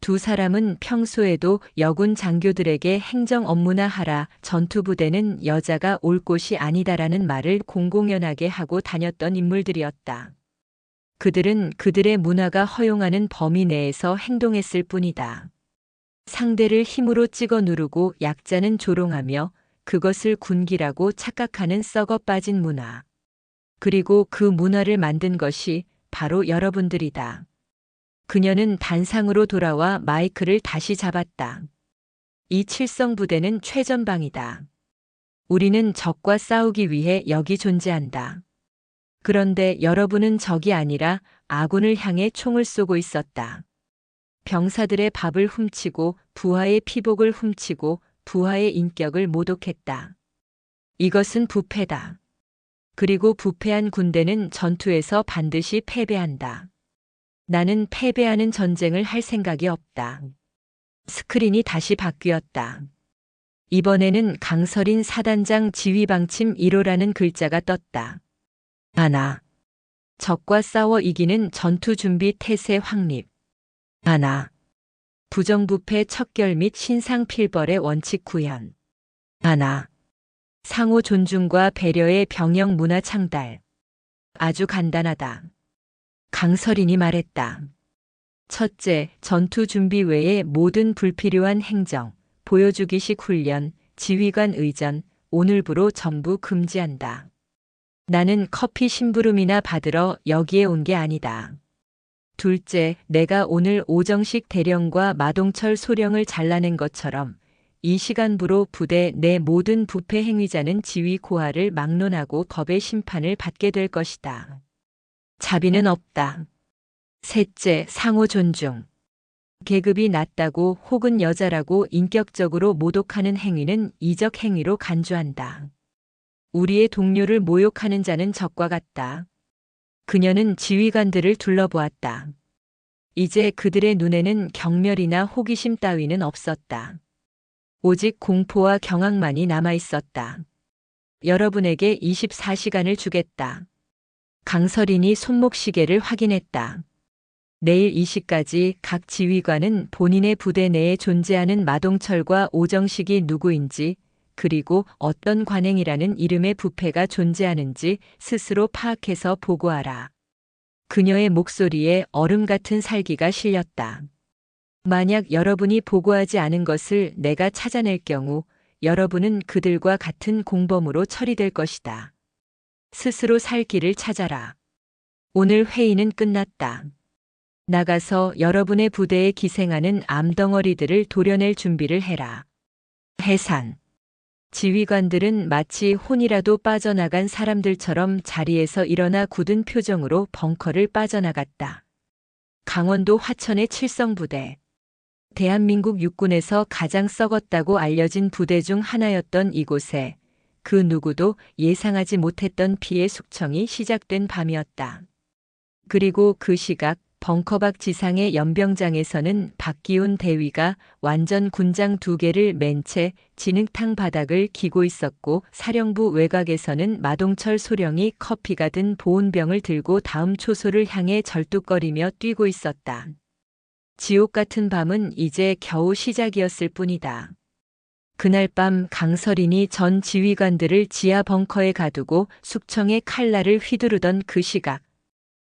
두 사람은 평소에도 여군 장교들에게 행정 업무나 하라, 전투부대는 여자가 올 곳이 아니다라는 말을 공공연하게 하고 다녔던 인물들이었다. 그들은 그들의 문화가 허용하는 범위 내에서 행동했을 뿐이다. 상대를 힘으로 찍어 누르고 약자는 조롱하며 그것을 군기라고 착각하는 썩어 빠진 문화. 그리고 그 문화를 만든 것이 바로 여러분들이다. 그녀는 단상으로 돌아와 마이크를 다시 잡았다. 이 칠성부대는 최전방이다. 우리는 적과 싸우기 위해 여기 존재한다. 그런데 여러분은 적이 아니라 아군을 향해 총을 쏘고 있었다. 병사들의 밥을 훔치고 부하의 피복을 훔치고 부하의 인격을 모독했다. 이것은 부패다. 그리고 부패한 군대는 전투에서 반드시 패배한다. 나는 패배하는 전쟁을 할 생각이 없다. 스크린이 다시 바뀌었다. 이번에는 강서린 사단장 지휘방침 1호라는 글자가 떴다. 하나. 적과 싸워 이기는 전투준비 태세 확립. 하나. 부정부패 척결 및 신상필벌의 원칙 구현. 하나. 상호 존중과 배려의 병영 문화 창달. 아주 간단하다. 강서린이 말했다. 첫째, 전투 준비 외의 모든 불필요한 행정, 보여주기식 훈련, 지휘관 의전, 오늘부로 전부 금지한다. 나는 커피 심부름이나 받으러 여기에 온 게 아니다. 둘째, 내가 오늘 오정식 대령과 마동철 소령을 잘라낸 것처럼 이 시간부로 부대 내 모든 부패 행위자는 지휘 고하를 막론하고 법의 심판을 받게 될 것이다. 자비는 없다. 셋째, 상호 존중. 계급이 낮다고 혹은 여자라고 인격적으로 모독하는 행위는 이적 행위로 간주한다. 우리의 동료를 모욕하는 자는 적과 같다. 그녀는 지휘관들을 둘러보았다. 이제 그들의 눈에는 경멸이나 호기심 따위는 없었다. 오직 공포와 경악만이 남아있었다. 여러분에게 24시간을 주겠다. 강서린이 손목시계를 확인했다. 내일 이 시까지 각 지휘관은 본인의 부대 내에 존재하는 마동철과 오정식이 누구인지 그리고 어떤 관행이라는 이름의 부패가 존재하는지 스스로 파악해서 보고하라. 그녀의 목소리에 얼음 같은 살기가 실렸다. 만약 여러분이 보고하지 않은 것을 내가 찾아낼 경우 여러분은 그들과 같은 공범으로 처리될 것이다. 스스로 살 길을 찾아라. 오늘 회의는 끝났다. 나가서 여러분의 부대에 기생하는 암덩어리들을 도려낼 준비를 해라. 해산. 지휘관들은 마치 혼이라도 빠져나간 사람들처럼 자리에서 일어나 굳은 표정으로 벙커를 빠져나갔다. 강원도 화천의 칠성부대. 대한민국 육군에서 가장 썩었다고 알려진 부대 중 하나였던 이곳에 그 누구도 예상하지 못했던 피해 숙청이 시작된 밤이었다. 그리고 그 시각 벙커 밖 지상의 연병장에서는 박기훈 대위가 완전 군장 2개를 맨 채 진흙탕 바닥을 기고 있었고 사령부 외곽에서는 마동철 소령이 커피가 든 보온병을 들고 다음 초소를 향해 절뚝거리며 뛰고 있었다. 지옥 같은 밤은 이제 겨우 시작이었을 뿐이다. 그날 밤 강서린이 전 지휘관들을 지하 벙커에 가두고 숙청의 칼날을 휘두르던 그 시각.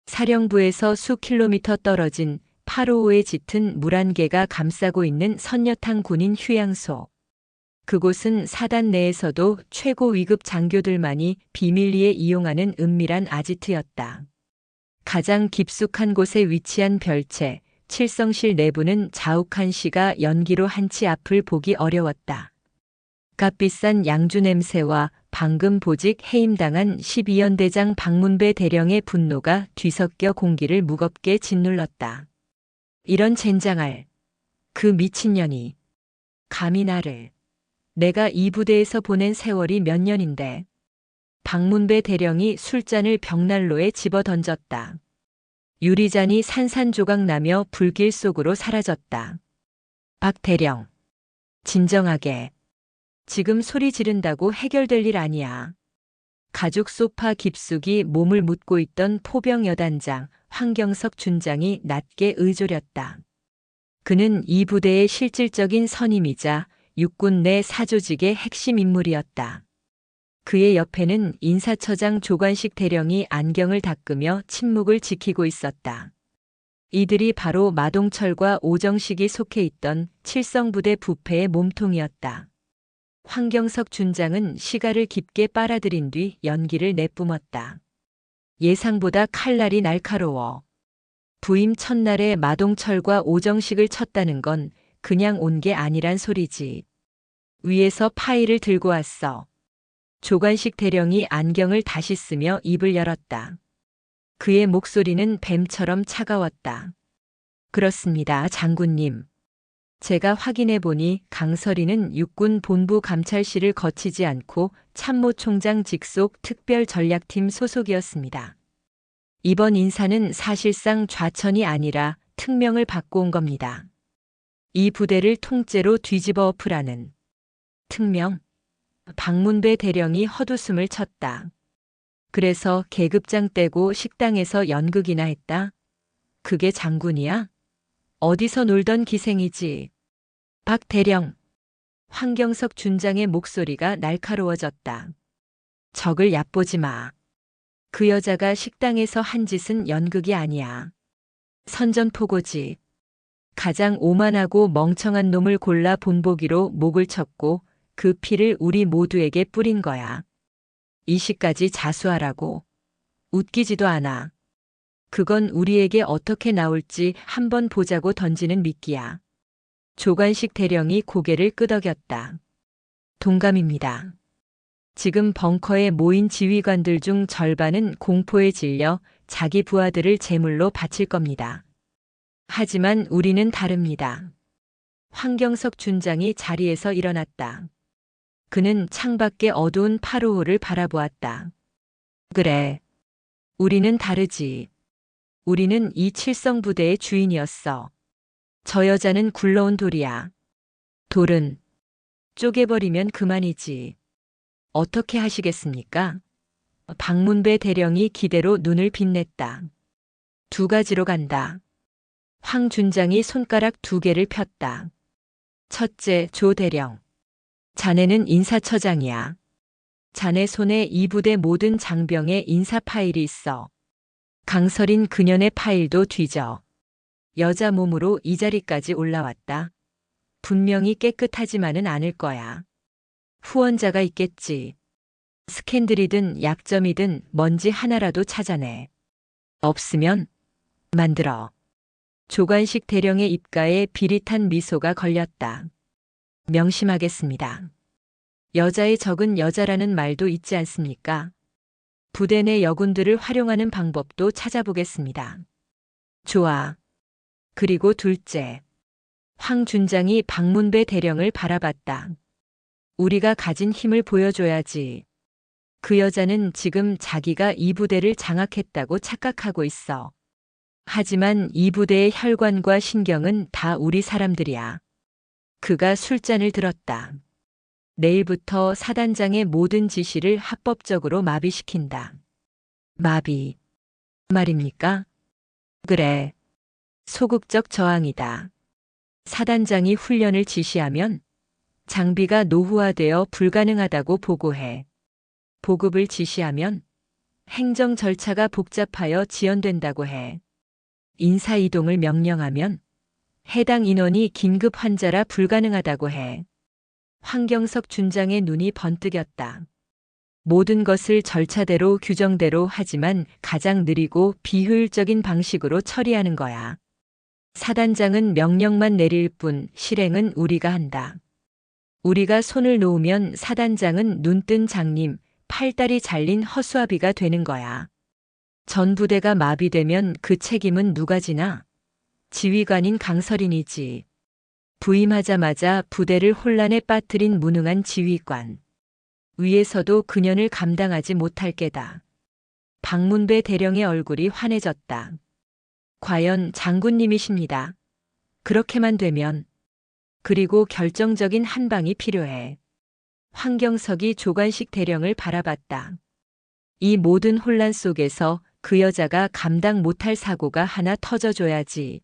사령부에서 수 킬로미터 떨어진 855에 짙은 물 한 개가 감싸고 있는 선녀탕 군인 휴양소. 그곳은 사단 내에서도 최고 위급 장교들만이 비밀리에 이용하는 은밀한 아지트였다. 가장 깊숙한 곳에 위치한 별채, 칠성실 내부는 자욱한 시가 연기로 한치 앞을 보기 어려웠다. 값비싼 양주 냄새와 방금 보직 해임당한 12연대장 박문배 대령의 분노가 뒤섞여 공기를 무겁게 짓눌렀다. 이런 젠장할, 그 미친년이, 감히 나를, 내가 이 부대에서 보낸 세월이 몇 년인데. 박문배 대령이 술잔을 벽난로에 집어던졌다. 유리잔이 산산조각 나며 불길 속으로 사라졌다. 박 대령, 진정하게. 지금 소리 지른다고 해결될 일 아니야. 가죽 소파 깊숙이 몸을 묻고 있던 포병 여단장 황경석 준장이 낮게 의졸였다. 그는 이 부대의 실질적인 선임이자 육군 내 사조직의 핵심 인물이었다. 그의 옆에는 인사처장 조관식 대령이 안경을 닦으며 침묵을 지키고 있었다. 이들이 바로 마동철과 오정식이 속해 있던 칠성부대 부패의 몸통이었다. 황경석 준장은 시가를 깊게 빨아들인 뒤 연기를 내뿜었다. 예상보다 칼날이 날카로워. 부임 첫날에 마동철과 오정식을 쳤다는 건 그냥 온 게 아니란 소리지. 위에서 파일을 들고 왔어. 조관식 대령이 안경을 다시 쓰며 입을 열었다. 그의 목소리는 뱀처럼 차가웠다. 그렇습니다, 장군님. 제가 확인해 보니 강설이는 육군 본부 감찰실을 거치지 않고 참모총장 직속 특별전략팀 소속이었습니다. 이번 인사는 사실상 좌천이 아니라 특명을 받고 온 겁니다. 이 부대를 통째로 뒤집어 엎으라는 특명. 박문배 대령이 헛웃음을 쳤다. 그래서 계급장 떼고 식당에서 연극이나 했다? 그게 장군이야? 어디서 놀던 기생이지. 박 대령. 황경석 준장의 목소리가 날카로워졌다. 적을 얕보지 마. 그 여자가 식당에서 한 짓은 연극이 아니야. 선전포고지. 가장 오만하고 멍청한 놈을 골라 본보기로 목을 쳤고 그 피를 우리 모두에게 뿌린 거야. 이 시까지 자수하라고. 웃기지도 않아. 그건 우리에게 어떻게 나올지 한번 보자고 던지는 미끼야. 조관식 대령이 고개를 끄덕였다. 동감입니다. 지금 벙커에 모인 지휘관들 중 절반은 공포에 질려 자기 부하들을 제물로 바칠 겁니다. 하지만 우리는 다릅니다. 황경석 준장이 자리에서 일어났다. 그는 창밖의 어두운 파로호를 바라보았다. 그래. 우리는 다르지. 우리는 이 칠성부대의 주인이었어. 저 여자는 굴러온 돌이야. 돌은 쪼개버리면 그만이지. 어떻게 하시겠습니까? 박문배 대령이 기대로 눈을 빛냈다. 두 가지로 간다. 황 준장이 손가락 두 개를 폈다. 첫째, 조 대령. 자네는 인사처장이야. 자네 손에 이 부대 모든 장병의 인사 파일이 있어. 강설인 그년의 파일도 뒤져. 여자 몸으로 이 자리까지 올라왔다. 분명히 깨끗하지만은 않을 거야. 후원자가 있겠지. 스캔들이든 약점이든 뭔지 하나라도 찾아내. 없으면 만들어. 조관식 대령의 입가에 비릿한 미소가 걸렸다. 명심하겠습니다. 여자의 적은 여자라는 말도 있지 않습니까? 부대 내 여군들을 활용하는 방법도 찾아보겠습니다. 좋아. 그리고 둘째. 황 준장이 박문배 대령을 바라봤다. 우리가 가진 힘을 보여줘야지. 그 여자는 지금 자기가 이 부대를 장악했다고 착각하고 있어. 하지만 이 부대의 혈관과 신경은 다 우리 사람들이야. 그가 술잔을 들었다. 내일부터 사단장의 모든 지시를 합법적으로 마비시킨다. 마비. 말입니까? 그래. 소극적 저항이다. 사단장이 훈련을 지시하면 장비가 노후화되어 불가능하다고 보고해. 보급을 지시하면 행정 절차가 복잡하여 지연된다고 해. 인사이동을 명령하면 해당 인원이 긴급 환자라 불가능하다고 해. 황경석 준장의 눈이 번뜩였다. 모든 것을 절차대로 규정대로 하지만 가장 느리고 비효율적인 방식으로 처리하는 거야. 사단장은 명령만 내릴 뿐 실행은 우리가 한다. 우리가 손을 놓으면 사단장은 눈뜬 장님, 팔다리 잘린 허수아비가 되는 거야. 전 부대가 마비되면 그 책임은 누가 지나? 지휘관인 강설인이지. 부임하자마자 부대를 혼란에 빠뜨린 무능한 지휘관. 위에서도 그년을 감당하지 못할 게다. 박문배 대령의 얼굴이 환해졌다. 과연 장군님이십니다. 그렇게만 되면. 그리고 결정적인 한 방이 필요해. 황경석이 조관식 대령을 바라봤다. 이 모든 혼란 속에서 그 여자가 감당 못할 사고가 하나 터져줘야지.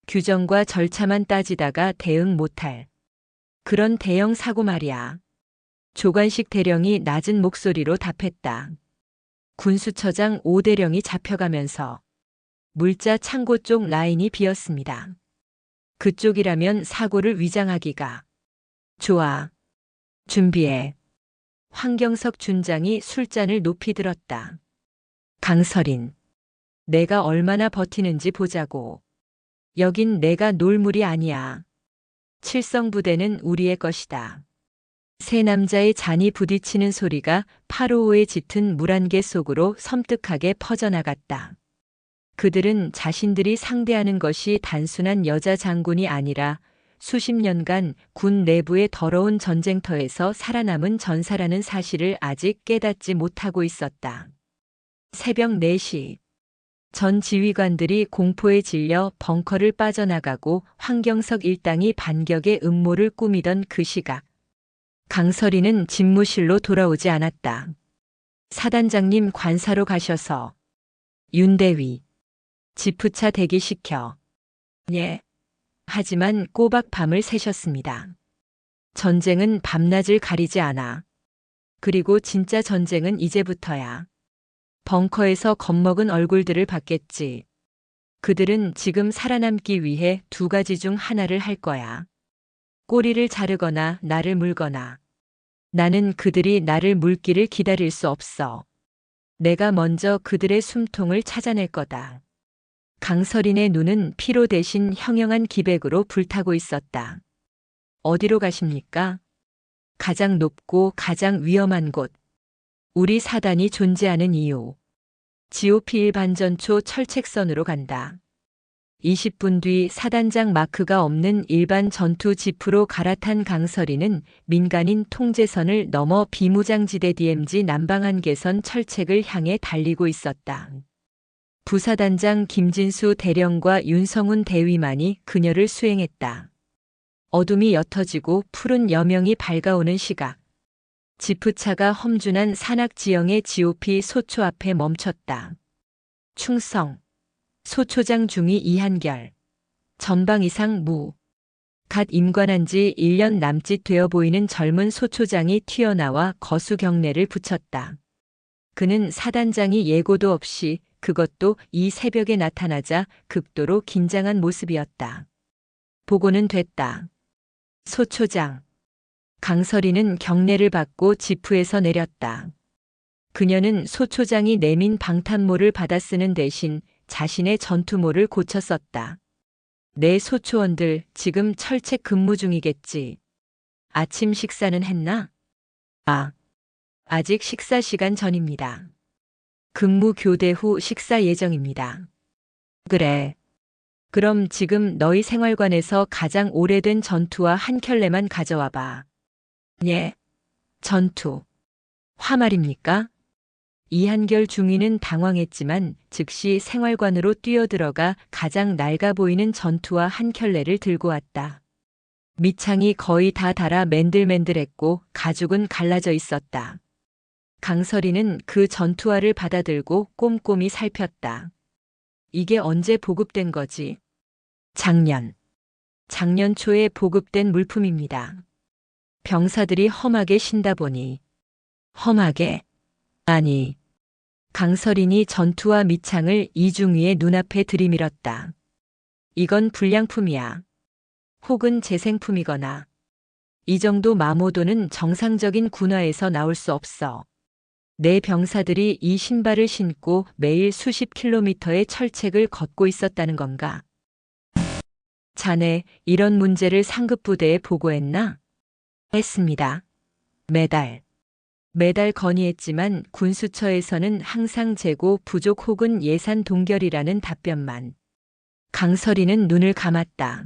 규정과 절차만 따지다가 대응 못할. 그런 대형 사고 말이야. 조관식 대령이 낮은 목소리로 답했다. 군수처장 오대령이 잡혀가면서 물자 창고 쪽 라인이 비었습니다. 그쪽이라면 사고를 위장하기가. 좋아. 준비해. 황경석 준장이 술잔을 높이 들었다. 강설인. 내가 얼마나 버티는지 보자고. 여긴 내가 놀 물이 아니야. 칠성부대는 우리의 것이다. 세 남자의 잔이 부딪히는 소리가 파로오에 짙은 물안개 속으로 섬뜩하게 퍼져나갔다. 그들은 자신들이 상대하는 것이 단순한 여자 장군이 아니라 수십 년간 군 내부의 더러운 전쟁터에서 살아남은 전사라는 사실을 아직 깨닫지 못하고 있었다. 새벽 4시. 전 지휘관들이 공포에 질려 벙커를 빠져나가고 황경석 일당이 반격의 음모를 꾸미던 그 시각. 강설이는 집무실로 돌아오지 않았다. 사단장님 관사로 가셔서 윤대위 지프차 대기시켜. 예. 하지만 꼬박 밤을 새셨습니다. 전쟁은 밤낮을 가리지 않아. 그리고 진짜 전쟁은 이제부터야. 벙커에서 겁먹은 얼굴들을 봤겠지. 그들은 지금 살아남기 위해 두 가지 중 하나를 할 거야. 꼬리를 자르거나 나를 물거나. 나는 그들이 나를 물기를 기다릴 수 없어. 내가 먼저 그들의 숨통을 찾아낼 거다. 강설인의 눈은 피로 대신 형형한 기백으로 불타고 있었다. 어디로 가십니까? 가장 높고 가장 위험한 곳. 우리 사단이 존재하는 이유. GOP 1반전초 철책선으로 간다. 20분 뒤 사단장 마크가 없는 일반 전투 지프로 갈아탄 강설이는 민간인 통제선을 넘어 비무장지대 DMZ 남방한계선 철책을 향해 달리고 있었다. 부사단장 김진수 대령과 윤성훈 대위만이 그녀를 수행했다. 어둠이 옅어지고 푸른 여명이 밝아오는 시각. 지프차가 험준한 산악지형의 GOP 소초 앞에 멈췄다. 충성. 소초장 중위 이한결. 전방 이상 무. 갓 임관한 지 1년 남짓 되어 보이는 젊은 소초장이 튀어나와 거수 경례를 붙였다. 그는 사단장이 예고도 없이 그것도 이 새벽에 나타나자 극도로 긴장한 모습이었다. 보고는 됐다. 소초장. 강설이는 경례를 받고 지프에서 내렸다. 그녀는 소초장이 내민 방탄모를 받아 쓰는 대신 자신의 전투모를 고쳐 썼다. 내 소초원들 지금 철책 근무 중이겠지. 아침 식사는 했나? 아직 식사 시간 전입니다. 근무 교대 후 식사 예정입니다. 그래. 그럼 지금 너희 생활관에서 가장 오래된 전투와 한 켤레만 가져와 봐. 예. 전투. 화 말입니까? 이한결 중위는 당황했지만 즉시 생활관으로 뛰어들어가 가장 낡아 보이는 전투와 한 켤레를 들고 왔다. 밑창이 거의 다 닳아 맨들맨들했고 가죽은 갈라져 있었다. 강설이는 그 전투화를 받아들고 꼼꼼히 살폈다. 이게 언제 보급된 거지? 작년 초에 보급된 물품입니다. 병사들이 험하게 쉰다 보니. 험하게? 아니. 강설인이 전투와 밑창을 이중위의 눈앞에 들이밀었다. 이건 불량품이야. 혹은 재생품이거나. 이 정도 마모도는 정상적인 군화에서 나올 수 없어. 내 병사들이 이 신발을 신고 매일 수십 킬로미터의 철책을 걷고 있었다는 건가? 자네, 이런 문제를 상급부대에 보고했나? 했습니다. 매달 건의했지만 군수처에서는 항상 재고 부족 혹은 예산 동결이라는 답변만. 강설이는 눈을 감았다.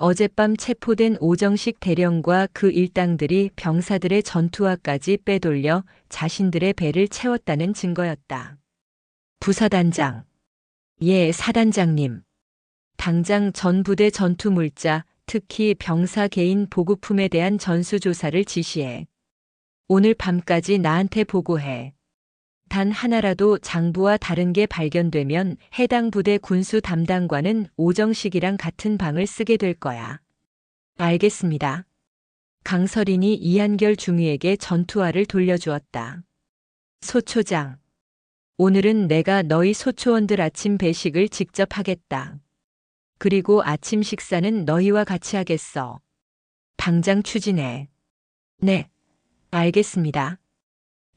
어젯밤 체포된 오정식 대령과 그 일당들이 병사들의 전투화까지 빼돌려 자신들의 배를 채웠다는 증거였다. 부사단장. 예, 사단장님. 당장 전 부대 전투물자, 특히 병사 개인 보급품에 대한 전수조사를 지시해. 오늘 밤까지 나한테 보고해. 단 하나라도 장부와 다른 게 발견되면 해당 부대 군수 담당관은 오정식이랑 같은 방을 쓰게 될 거야. 알겠습니다. 강설인이 이한결 중위에게 전투화를 돌려주었다. 소초장. 오늘은 내가 너희 소초원들 아침 배식을 직접 하겠다. 그리고 아침 식사는 너희와 같이 하겠어. 당장 추진해. 네. 알겠습니다.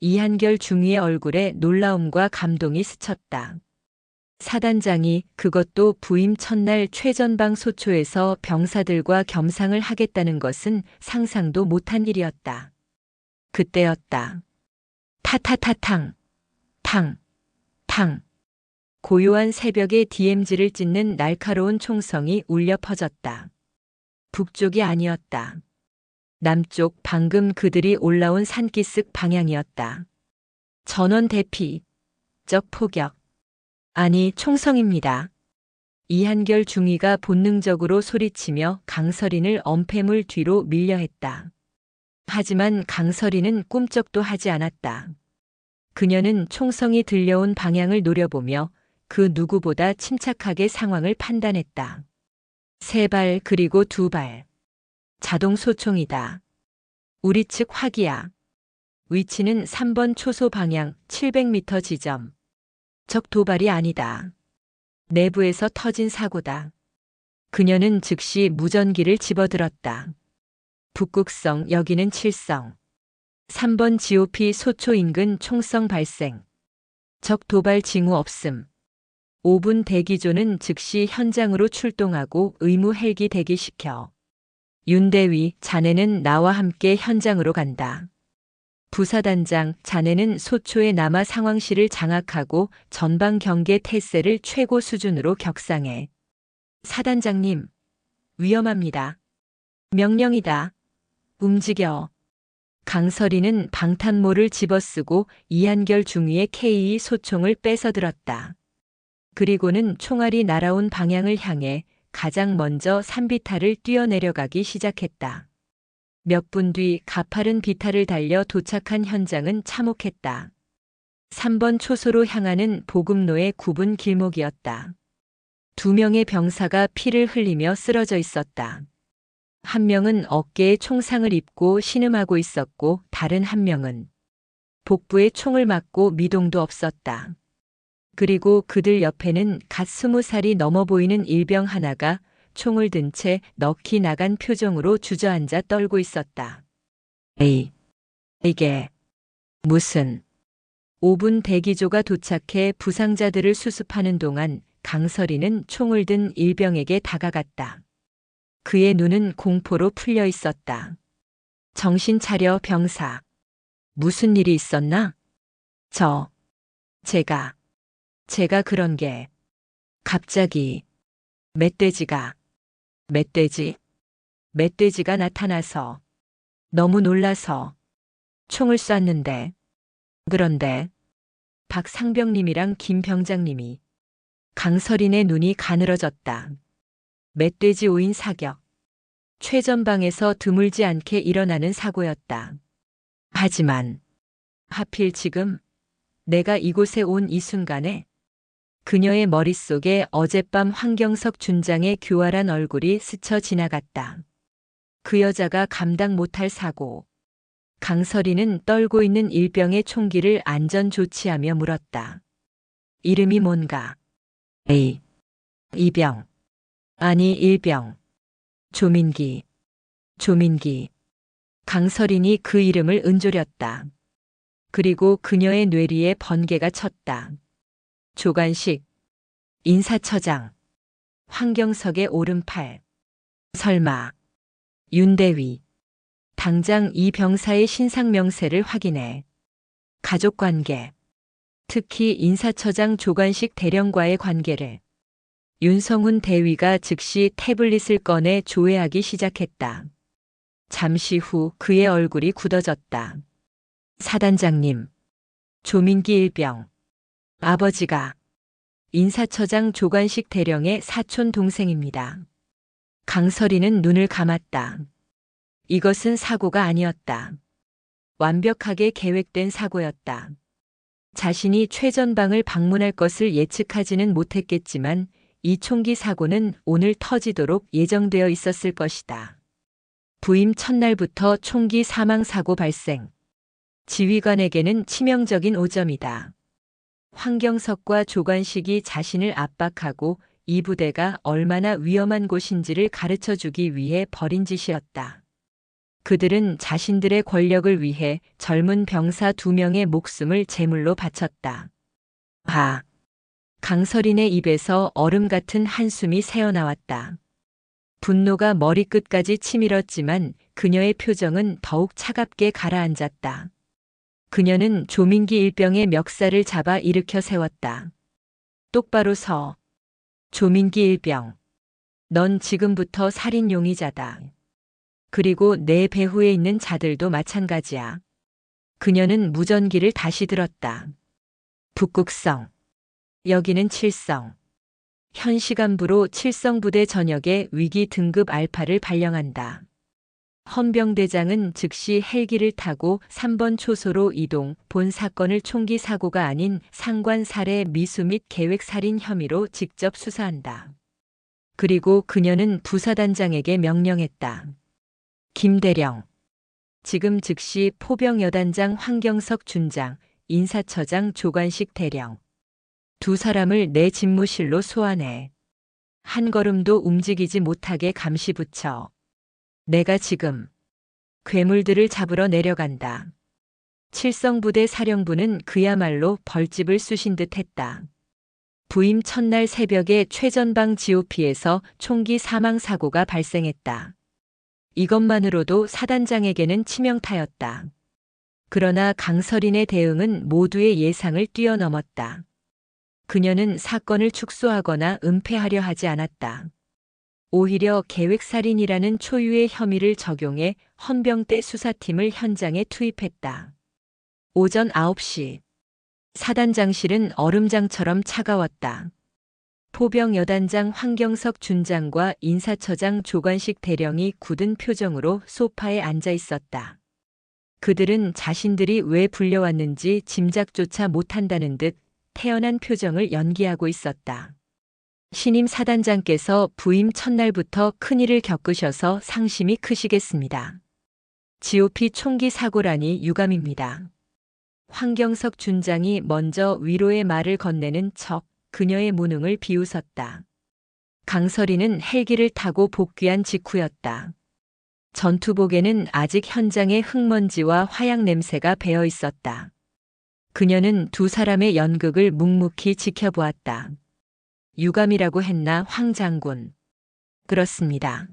이한결 중위의 얼굴에 놀라움과 감동이 스쳤다. 사단장이 그것도 부임 첫날 최전방 소초에서 병사들과 겸상을 하겠다는 것은 상상도 못한 일이었다. 그때였다. 타타타탕, 탕, 탕. 고요한 새벽에 DMZ를 찢는 날카로운 총성이 울려 퍼졌다. 북쪽이 아니었다. 남쪽 방금 그들이 올라온 산기슭 방향이었다. 전원 대피, 적 포격. 아니, 총성입니다. 이한결 중위가 본능적으로 소리치며 강서린을 엄폐물 뒤로 밀려 했다. 하지만 강서린은 꿈쩍도 하지 않았다. 그녀는 총성이 들려온 방향을 노려보며 그 누구보다 침착하게 상황을 판단했다. 3발 그리고 2발. 자동 소총이다. 우리 측 확이야. 위치는 3번 초소 방향 700m 지점. 적 도발이 아니다. 내부에서 터진 사고다. 그녀는 즉시 무전기를 집어들었다. 북극성 여기는 7성. 3번 GOP 소초 인근 총성 발생. 적 도발 징후 없음. 5분 대기조는 즉시 현장으로 출동하고 의무 헬기 대기시켜. 윤대위, 자네는 나와 함께 현장으로 간다. 부사단장, 자네는 소초에 남아 상황실을 장악하고 전방 경계 태세를 최고 수준으로 격상해. 사단장님, 위험합니다. 명령이다. 움직여. 강서리는 방탄모를 집어쓰고 이한결 중위의 K2 소총을 뺏어들었다. 그리고는 총알이 날아온 방향을 향해 가장 먼저 산비탈을 뛰어내려가기 시작했다. 몇 분 뒤 가파른 비탈을 달려 도착한 현장은 참혹했다. 3번 초소로 향하는 보급로의 굽은 길목이었다. 2명의 병사가 피를 흘리며 쓰러져 있었다. 한 명은 어깨에 총상을 입고 신음하고 있었고 다른 한 명은 복부에 총을 맞고 미동도 없었다. 그리고 그들 옆에는 갓 20살이 넘어 보이는 일병 하나가 총을 든 채 넋이 나간 표정으로 주저앉아 떨고 있었다. 이게 무슨. 5분 대기조가 도착해 부상자들을 수습하는 동안 강서리는 총을 든 일병에게 다가갔다. 그의 눈은 공포로 풀려 있었다. 정신 차려 병사. 무슨 일이 있었나? 제가 그런 게. 갑자기 멧돼지가 나타나서 너무 놀라서 총을 쐈는데. 그런데 박 상병님이랑 김 병장님이. 강서린의 눈이 가늘어졌다. 멧돼지 오인 사격. 최전방에서 드물지 않게 일어나는 사고였다. 하지만 하필 지금 내가 이곳에 온 이 순간에. 그녀의 머릿속에 어젯밤 황경석 준장의 교활한 얼굴이 스쳐 지나갔다. 그 여자가 감당 못할 사고. 강서리는 떨고 있는 일병의 총기를 안전 조치하며 물었다. 이름이 뭔가? 이병. 아니 일병. 조민기. 강서린이 그 이름을 은조렸다. 그리고 그녀의 뇌리에 번개가 쳤다. 조관식. 인사처장. 황경석의 오른팔. 설마. 윤대위. 당장 이 병사의 신상 명세를 확인해. 가족관계. 특히 인사처장 조관식 대령과의 관계를. 윤성훈 대위가 즉시 태블릿을 꺼내 조회하기 시작했다. 잠시 후 그의 얼굴이 굳어졌다. 사단장님. 조민기 일병. 아버지가 인사처장 조관식 대령의 사촌 동생입니다. 강서리는 눈을 감았다. 이것은 사고가 아니었다. 완벽하게 계획된 사고였다. 자신이 최전방을 방문할 것을 예측하지는 못했겠지만 이 총기 사고는 오늘 터지도록 예정되어 있었을 것이다. 부임 첫날부터 총기 사망 사고 발생. 지휘관에게는 치명적인 오점이다. 황경석과 조관식이 자신을 압박하고 이 부대가 얼마나 위험한 곳인지를 가르쳐주기 위해 벌인 짓이었다. 그들은 자신들의 권력을 위해 젊은 병사 2명의 목숨을 제물로 바쳤다. 강서린의 입에서 얼음 같은 한숨이 새어나왔다. 분노가 머리끝까지 치밀었지만 그녀의 표정은 더욱 차갑게 가라앉았다. 그녀는 조민기 일병의 멱살을 잡아 일으켜 세웠다. 똑바로 서. 조민기 일병. 넌 지금부터 살인 용의자다. 그리고 내 배후에 있는 자들도 마찬가지야. 그녀는 무전기를 다시 들었다. 북극성. 여기는 칠성. 현 시간부로 칠성부대 전역에 위기 등급 알파를 발령한다. 헌병대장은 즉시 헬기를 타고 3번 초소로 이동, 본 사건을 총기 사고가 아닌 상관 살해 미수 및 계획 살인 혐의로 직접 수사한다. 그리고 그녀는 부사단장에게 명령했다. 김대령. 지금 즉시 포병 여단장 황경석 준장, 인사처장 조관식 대령. 두 사람을 내 집무실로 소환해. 한 걸음도 움직이지 못하게 감시 붙여. 내가 지금 괴물들을 잡으러 내려간다. 칠성부대 사령부는 그야말로 벌집을 쑤신 듯 했다. 부임 첫날 새벽에 최전방 GOP에서 총기 사망 사고가 발생했다. 이것만으로도 사단장에게는 치명타였다. 그러나 강서린의 대응은 모두의 예상을 뛰어넘었다. 그녀는 사건을 축소하거나 은폐하려 하지 않았다. 오히려 계획살인이라는 초유의 혐의를 적용해 헌병대 수사팀을 현장에 투입했다. 오전 9시. 사단장실은 얼음장처럼 차가웠다. 포병 여단장 황경석 준장과 인사처장 조관식 대령이 굳은 표정으로 소파에 앉아 있었다. 그들은 자신들이 왜 불려왔는지 짐작조차 못한다는 듯 태연한 표정을 연기하고 있었다. 신임 사단장께서 부임 첫날부터 큰일을 겪으셔서 상심이 크시겠습니다. GOP 총기 사고라니 유감입니다. 황경석 준장이 먼저 위로의 말을 건네는 척 그녀의 무능을 비웃었다. 강설이는 헬기를 타고 복귀한 직후였다. 전투복에는 아직 현장의 흙먼지와 화약 냄새가 배어 있었다. 그녀는 두 사람의 연극을 묵묵히 지켜보았다. 유감이라고 했나 황 장군. 그렇습니다.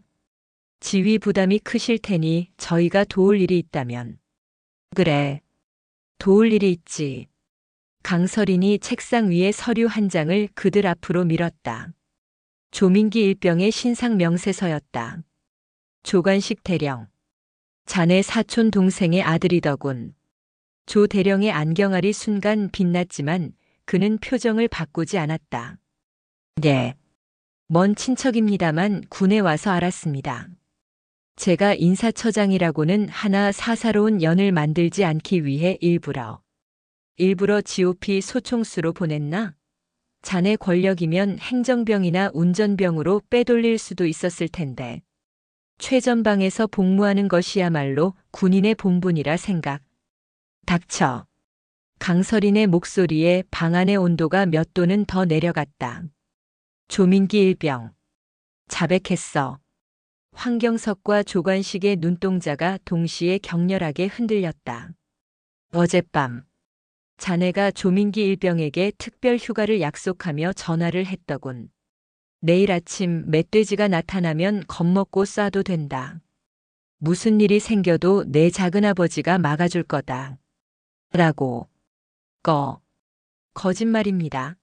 지휘 부담이 크실 테니 저희가 도울 일이 있다면. 그래. 도울 일이 있지. 강설인이 책상 위에 서류 한 장을 그들 앞으로 밀었다. 조민기 일병의 신상 명세서였다. 조관식 대령. 자네 사촌 동생의 아들이더군. 조 대령의 안경알이 순간 빛났지만 그는 표정을 바꾸지 않았다. 네. 먼 친척입니다만 군에 와서 알았습니다. 제가 인사처장이라고는 하나 사사로운 연을 만들지 않기 위해 일부러 GOP 소총수로 보냈나? 자네 권력이면 행정병이나 운전병으로 빼돌릴 수도 있었을 텐데. 최전방에서 복무하는 것이야말로 군인의 본분이라 생각. 닥쳐. 강설인의 목소리에 방 안의 온도가 몇 도는 더 내려갔다. 조민기 일병. 자백했어. 황경석과 조관식의 눈동자가 동시에 격렬하게 흔들렸다. 어젯밤 자네가 조민기 일병에게 특별 휴가를 약속하며 전화를 했더군. 내일 아침 멧돼지가 나타나면 겁먹고 쏴도 된다. 무슨 일이 생겨도 내 작은아버지가 막아줄 거다. 라고. 거짓말입니다.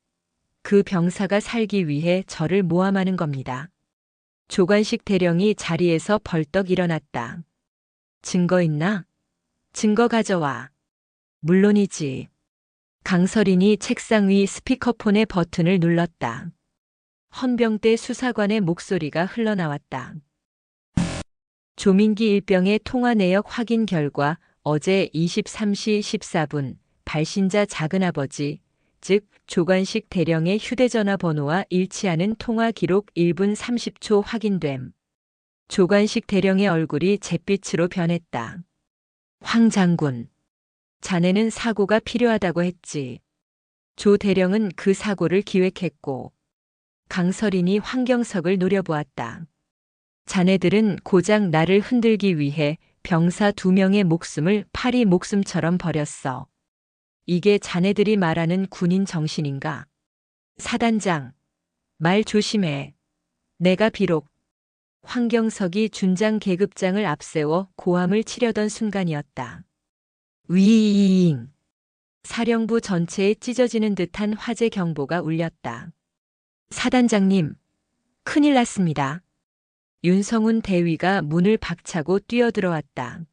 그 병사가 살기 위해 저를 모함하는 겁니다. 조관식 대령이 자리에서 벌떡 일어났다. 증거 있나? 증거 가져와. 물론이지. 강설인이 책상 위 스피커폰의 버튼을 눌렀다. 헌병대 수사관의 목소리가 흘러나왔다. 조민기 일병의 통화 내역 확인 결과 어제 23시 14분 발신자 작은아버지, 즉 조관식 대령의 휴대전화 번호와 일치하는 통화 기록 1분 30초 확인됨. 조관식 대령의 얼굴이 잿빛으로 변했다. 황 장군. 자네는 사고가 필요하다고 했지. 조 대령은 그 사고를 기획했고 강설인이 황경석을 노려보았다. 자네들은 고작 나를 흔들기 위해 병사 2명의 목숨을 파리 목숨처럼 버렸어. 이게 자네들이 말하는 군인 정신인가? 사단장, 말 조심해. 내가 비록 황경석이 준장 계급장을 앞세워 고함을 치려던 순간이었다. 위잉. 사령부 전체에 찢어지는 듯한 화재 경보가 울렸다. 사단장님, 큰일 났습니다. 윤성훈 대위가 문을 박차고 뛰어들어왔다.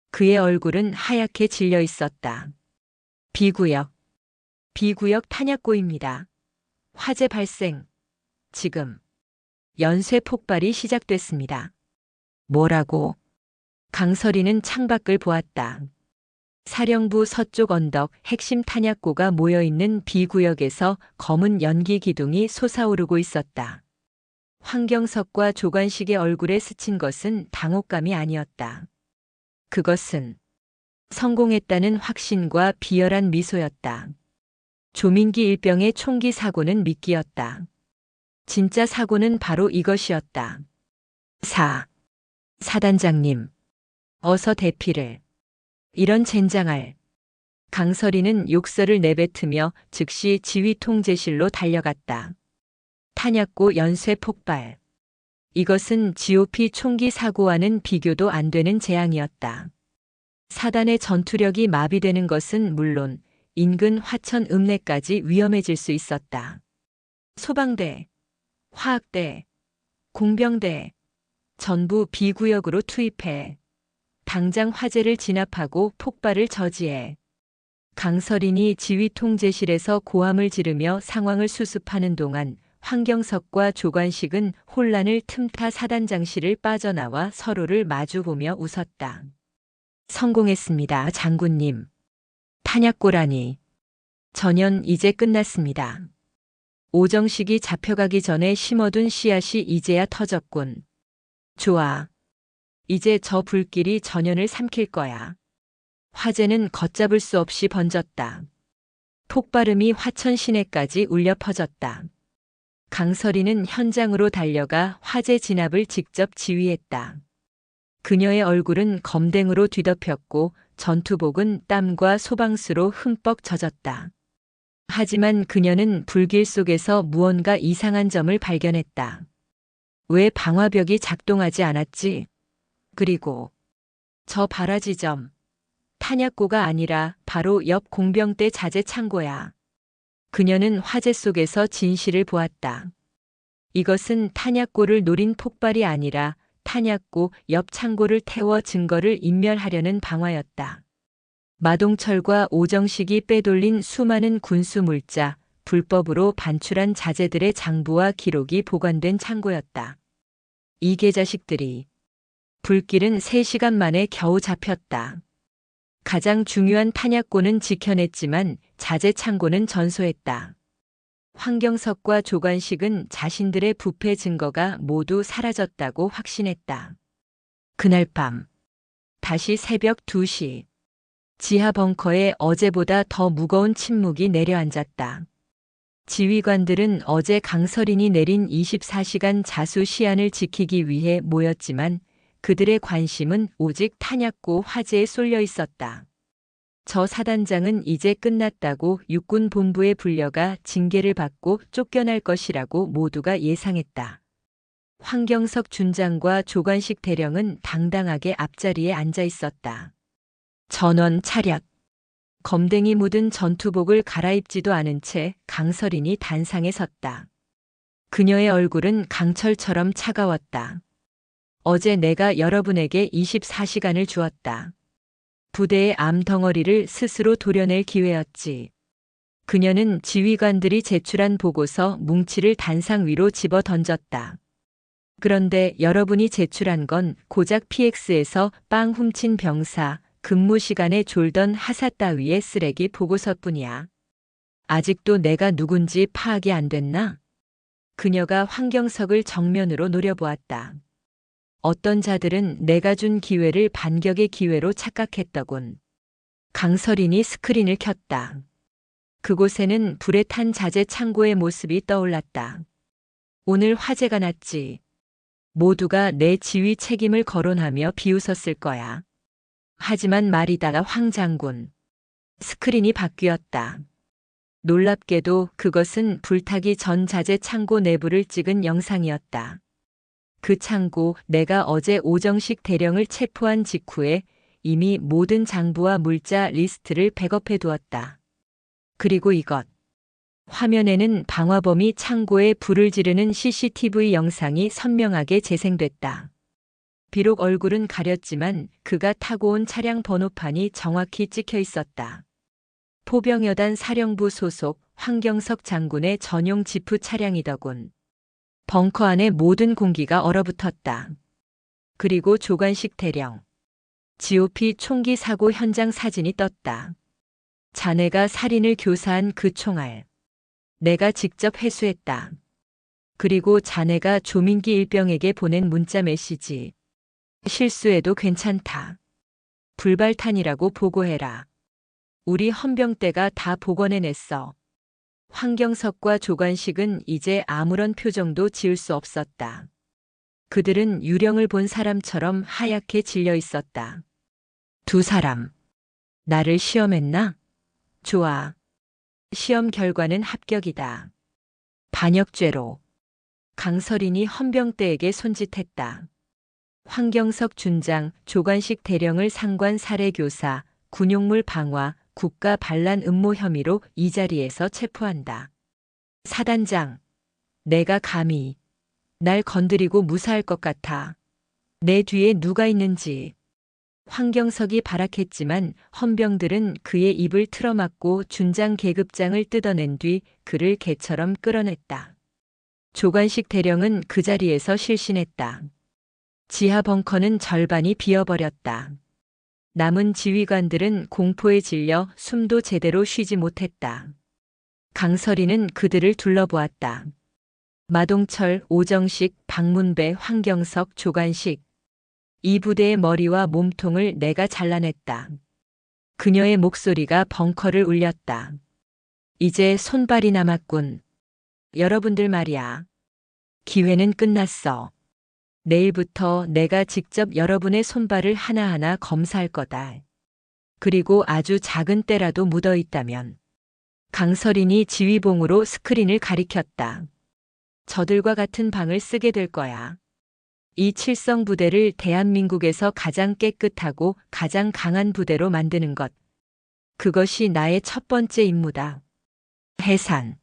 그의 얼굴은 하얗게 질려 있었다. B구역. B구역 탄약고입니다. 화재 발생. 지금. 연쇄 폭발이 시작됐습니다. 뭐라고? 강설이는 창밖을 보았다. 사령부 서쪽 언덕 핵심 탄약고가 모여있는 B구역에서 검은 연기 기둥이 솟아오르고 있었다. 황경석과 조관식의 얼굴에 스친 것은 당혹감이 아니었다. 그것은 성공했다는 확신과 비열한 미소였다. 조민기 일병의 총기 사고는 미끼였다. 진짜 사고는 바로 이것이었다. 사단장님. 어서 대피를. 이런 젠장할. 강설이는 욕설을 내뱉으며 즉시 지휘 통제실로 달려갔다. 탄약고 연쇄 폭발. 이것은 GOP 총기 사고와는 비교도 안 되는 재앙이었다. 사단의 전투력이 마비되는 것은 물론 인근 화천 읍내까지 위험해질 수 있었다. 소방대, 화학대, 공병대 전부 B구역으로 투입해 당장 화재를 진압하고 폭발을 저지해. 강설인이 지휘 통제실에서 고함을 지르며 상황을 수습하는 동안 황경석과 조관식은 혼란을 틈타 사단장실을 빠져나와 서로를 마주보며 웃었다. 성공했습니다, 장군님. 탄약고라니. 전연 이제 끝났습니다. 오정식이 잡혀가기 전에 심어둔 씨앗이 이제야 터졌군. 좋아. 이제 저 불길이 전연을 삼킬 거야. 화재는 걷잡을 수 없이 번졌다. 폭발음이 화천 시내까지 울려 퍼졌다. 강설이는 현장으로 달려가 화재 진압을 직접 지휘했다. 그녀의 얼굴은 검댕으로 뒤덮였고 전투복은 땀과 소방수로 흠뻑 젖었다. 하지만 그녀는 불길 속에서 무언가 이상한 점을 발견했다. 왜 방화벽이 작동하지 않았지? 그리고 저 발화지점. 탄약고가 아니라 바로 옆 공병대 자재 창고야. 그녀는 화재 속에서 진실을 보았다. 이것은 탄약고를 노린 폭발이 아니라 탄약고 옆 창고를 태워 증거를 인멸하려는 방화였다. 마동철과 오정식이 빼돌린 수많은 군수 물자, 불법으로 반출한 자재들의 장부와 기록이 보관된 창고였다. 이 개자식들이. 불길은 3시간 만에 겨우 잡혔다. 가장 중요한 탄약고는 지켜냈지만 자재 창고는 전소했다. 황경석과 조관식은 자신들의 부패 증거가 모두 사라졌다고 확신했다. 그날 밤, 다시 새벽 2시. 지하 벙커에 어제보다 더 무거운 침묵이 내려앉았다. 지휘관들은 어제 강설인이 내린 24시간 자수 시한을 지키기 위해 모였지만 그들의 관심은 오직 탄약고 화재에 쏠려 있었다. 저 사단장은 이제 끝났다고 육군 본부에 불려가 징계를 받고 쫓겨날 것이라고 모두가 예상했다. 황경석 준장과 조관식 대령은 당당하게 앞자리에 앉아 있었다. 전원 차렷. 검댕이 묻은 전투복을 갈아입지도 않은 채 강설인이 단상에 섰다. 그녀의 얼굴은 강철처럼 차가웠다. 어제 내가 여러분에게 24시간을 주었다. 부대의 암덩어리를 스스로 도려낼 기회였지. 그녀는 지휘관들이 제출한 보고서 뭉치를 단상 위로 집어 던졌다. 그런데 여러분이 제출한 건 고작 PX에서 빵 훔친 병사, 근무 시간에 졸던 하사 따위의 쓰레기 보고서뿐이야. 아직도 내가 누군지 파악이 안 됐나? 그녀가 황경석을 정면으로 노려보았다. 어떤 자들은 내가 준 기회를 반격의 기회로 착각했더군. 강설인이 스크린을 켰다. 그곳에는 불에 탄 자재 창고의 모습이 떠올랐다. 오늘 화재가 났지. 모두가 내 지휘 책임을 거론하며 비웃었을 거야. 하지만 말이다가 황 장군. 스크린이 바뀌었다. 놀랍게도 그것은 불타기 전 자재 창고 내부를 찍은 영상이었다. 그 창고, 내가 어제 오정식 대령을 체포한 직후에 이미 모든 장부와 물자 리스트를 백업해 두었다. 그리고 이것. 화면에는 방화범이 창고에 불을 지르는 CCTV 영상이 선명하게 재생됐다. 비록 얼굴은 가렸지만 그가 타고 온 차량 번호판이 정확히 찍혀 있었다. 포병여단 사령부 소속 황경석 장군의 전용 지프 차량이더군. 벙커 안에 모든 공기가 얼어붙었다. 그리고 조관식 대령. GOP 총기 사고 현장 사진이 떴다. 자네가 살인을 교사한 그 총알. 내가 직접 회수했다. 그리고 자네가 조민기 일병에게 보낸 문자 메시지. 실수해도 괜찮다. 불발탄이라고 보고해라. 우리 헌병대가 다 복원해냈어. 황경석과 조관식은 이제 아무런 표정도 지을 수 없었다. 그들은 유령을 본 사람처럼 하얗게 질려 있었다. 두 사람. 나를 시험했나? 좋아. 시험 결과는 합격이다. 반역죄로. 강설인이 헌병대에게 손짓했다. 황경석 준장, 조관식 대령을 상관 살해교사, 군용물 방화, 국가 반란 음모 혐의로 이 자리에서 체포한다. 사단장, 내가 감히 날 건드리고 무사할 것 같아. 내 뒤에 누가 있는지. 황경석이 발악했지만 헌병들은 그의 입을 틀어막고 준장 계급장을 뜯어낸 뒤 그를 개처럼 끌어냈다. 조관식 대령은 그 자리에서 실신했다. 지하 벙커는 절반이 비어버렸다. 남은 지휘관들은 공포에 질려 숨도 제대로 쉬지 못했다. 강설이는 그들을 둘러보았다. 마동철, 오정식, 박문배, 황경석, 조관식. 이 부대의 머리와 몸통을 내가 잘라냈다. 그녀의 목소리가 벙커를 울렸다. 이제 손발이 남았군. 여러분들 말이야. 기회는 끝났어. 내일부터 내가 직접 여러분의 손발을 하나하나 검사할 거다. 그리고 아주 작은 때라도 묻어 있다면. 강설인이 지휘봉으로 스크린을 가리켰다. 저들과 같은 방을 쓰게 될 거야. 이 칠성 부대를 대한민국에서 가장 깨끗하고 가장 강한 부대로 만드는 것. 그것이 나의 첫 번째 임무다. 해산.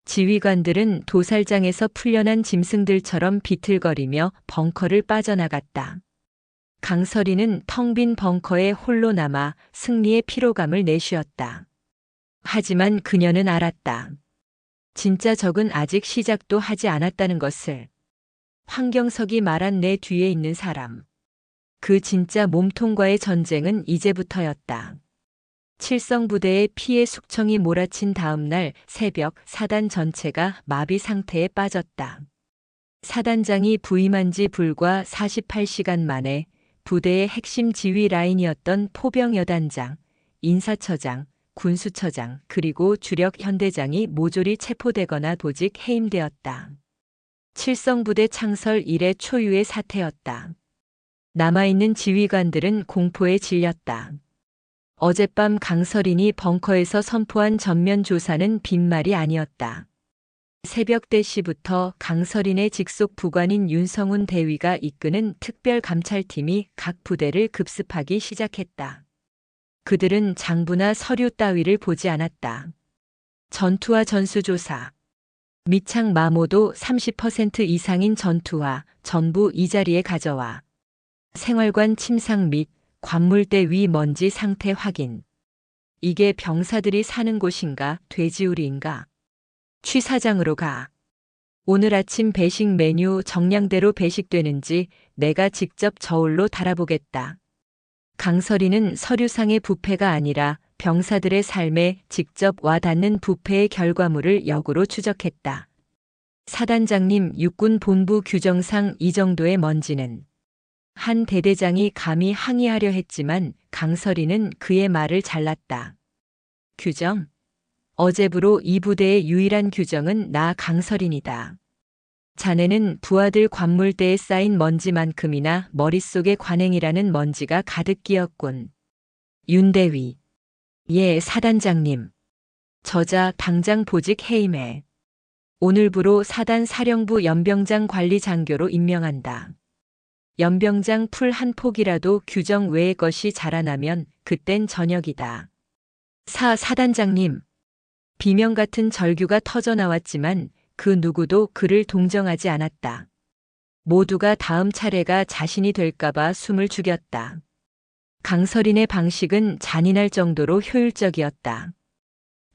지휘관들은 도살장에서 풀려난 짐승들처럼 비틀거리며 벙커를 빠져나갔다. 강설이는 텅 빈 벙커에 홀로 남아 승리의 피로감을 내쉬었다. 하지만 그녀는 알았다. 진짜 적은 아직 시작도 하지 않았다는 것을. 황경석이 말한 내 뒤에 있는 사람. 그 진짜 몸통과의 전쟁은 이제부터였다. 칠성부대의 피해 숙청이 몰아친 다음 날 새벽 사단 전체가 마비 상태에 빠졌다. 사단장이 부임한 지 불과 48시간 만에 부대의 핵심 지휘 라인이었던 포병여단장, 인사처장, 군수처장 그리고 주력 현대장이 모조리 체포되거나 보직 해임되었다. 칠성부대 창설 이래 초유의 사태였다. 남아있는 지휘관들은 공포에 질렸다. 어젯밤 강설인이 벙커에서 선포한 전면 조사는 빈말이 아니었다. 새벽 4시부터 강설인의 직속 부관인 윤성훈 대위가 이끄는 특별감찰팀이 각 부대를 급습하기 시작했다. 그들은 장부나 서류 따위를 보지 않았다. 전투와 전수조사. 미창 마모도 30% 이상인 전투와 전부 이 자리에 가져와. 생활관 침상 및 관물대 위 먼지 상태 확인. 이게 병사들이 사는 곳인가 돼지우리인가. 취사장으로 가. 오늘 아침 배식 메뉴 정량대로 배식되는지 내가 직접 저울로 달아보겠다. 강설이는 서류상의 부패가 아니라 병사들의 삶에 직접 와닿는 부패의 결과물을 역으로 추적했다. 사단장님, 육군 본부 규정상 이 정도의 먼지는. 한 대대장이 감히 항의하려 했지만 강설이는 그의 말을 잘랐다. 규정? 어제부로 이 부대의 유일한 규정은 나 강설인이다. 자네는 부하들 관물대에 쌓인 먼지만큼이나 머릿속에 관행이라는 먼지가 가득 끼었군. 윤대위. 예, 사단장님. 저자 당장 보직 해임해. 오늘부로 사단 사령부 연병장 관리 장교로 임명한다. 연병장 풀 한 폭이라도 규정 외의 것이 자라나면 그땐 저녁이다. 사단장님. 비명 같은 절규가 터져 나왔지만 그 누구도 그를 동정하지 않았다. 모두가 다음 차례가 자신이 될까봐 숨을 죽였다. 강설인의 방식은 잔인할 정도로 효율적이었다.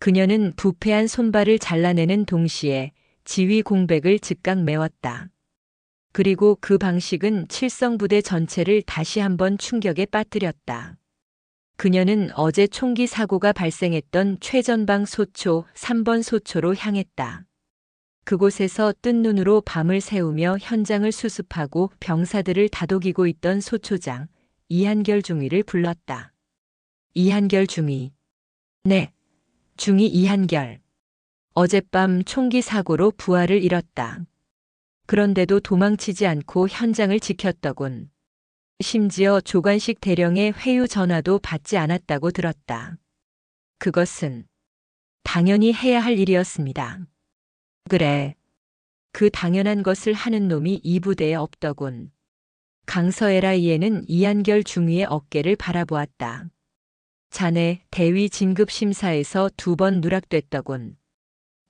그녀는 부패한 손발을 잘라내는 동시에 지휘 공백을 즉각 메웠다. 그리고 그 방식은 칠성부대 전체를 다시 한번 충격에 빠뜨렸다. 그녀는 어제 총기 사고가 발생했던 최전방 소초 3번 소초로 향했다. 그곳에서 뜬 눈으로 밤을 새우며 현장을 수습하고 병사들을 다독이고 있던 소초장 이한결 중위를 불렀다. 이한결 중위. 네. 중위 이한결. 어젯밤 총기 사고로 부하를 잃었다. 그런데도 도망치지 않고 현장을 지켰더군. 심지어 조관식 대령의 회유 전화도 받지 않았다고 들었다. 그것은 당연히 해야 할 일이었습니다. 그래. 그 당연한 것을 하는 놈이 이 부대에 없더군. 강서에라이에는 이한결 중위의 어깨를 바라보았다. 자네 대위 진급 심사에서 2번 누락됐더군.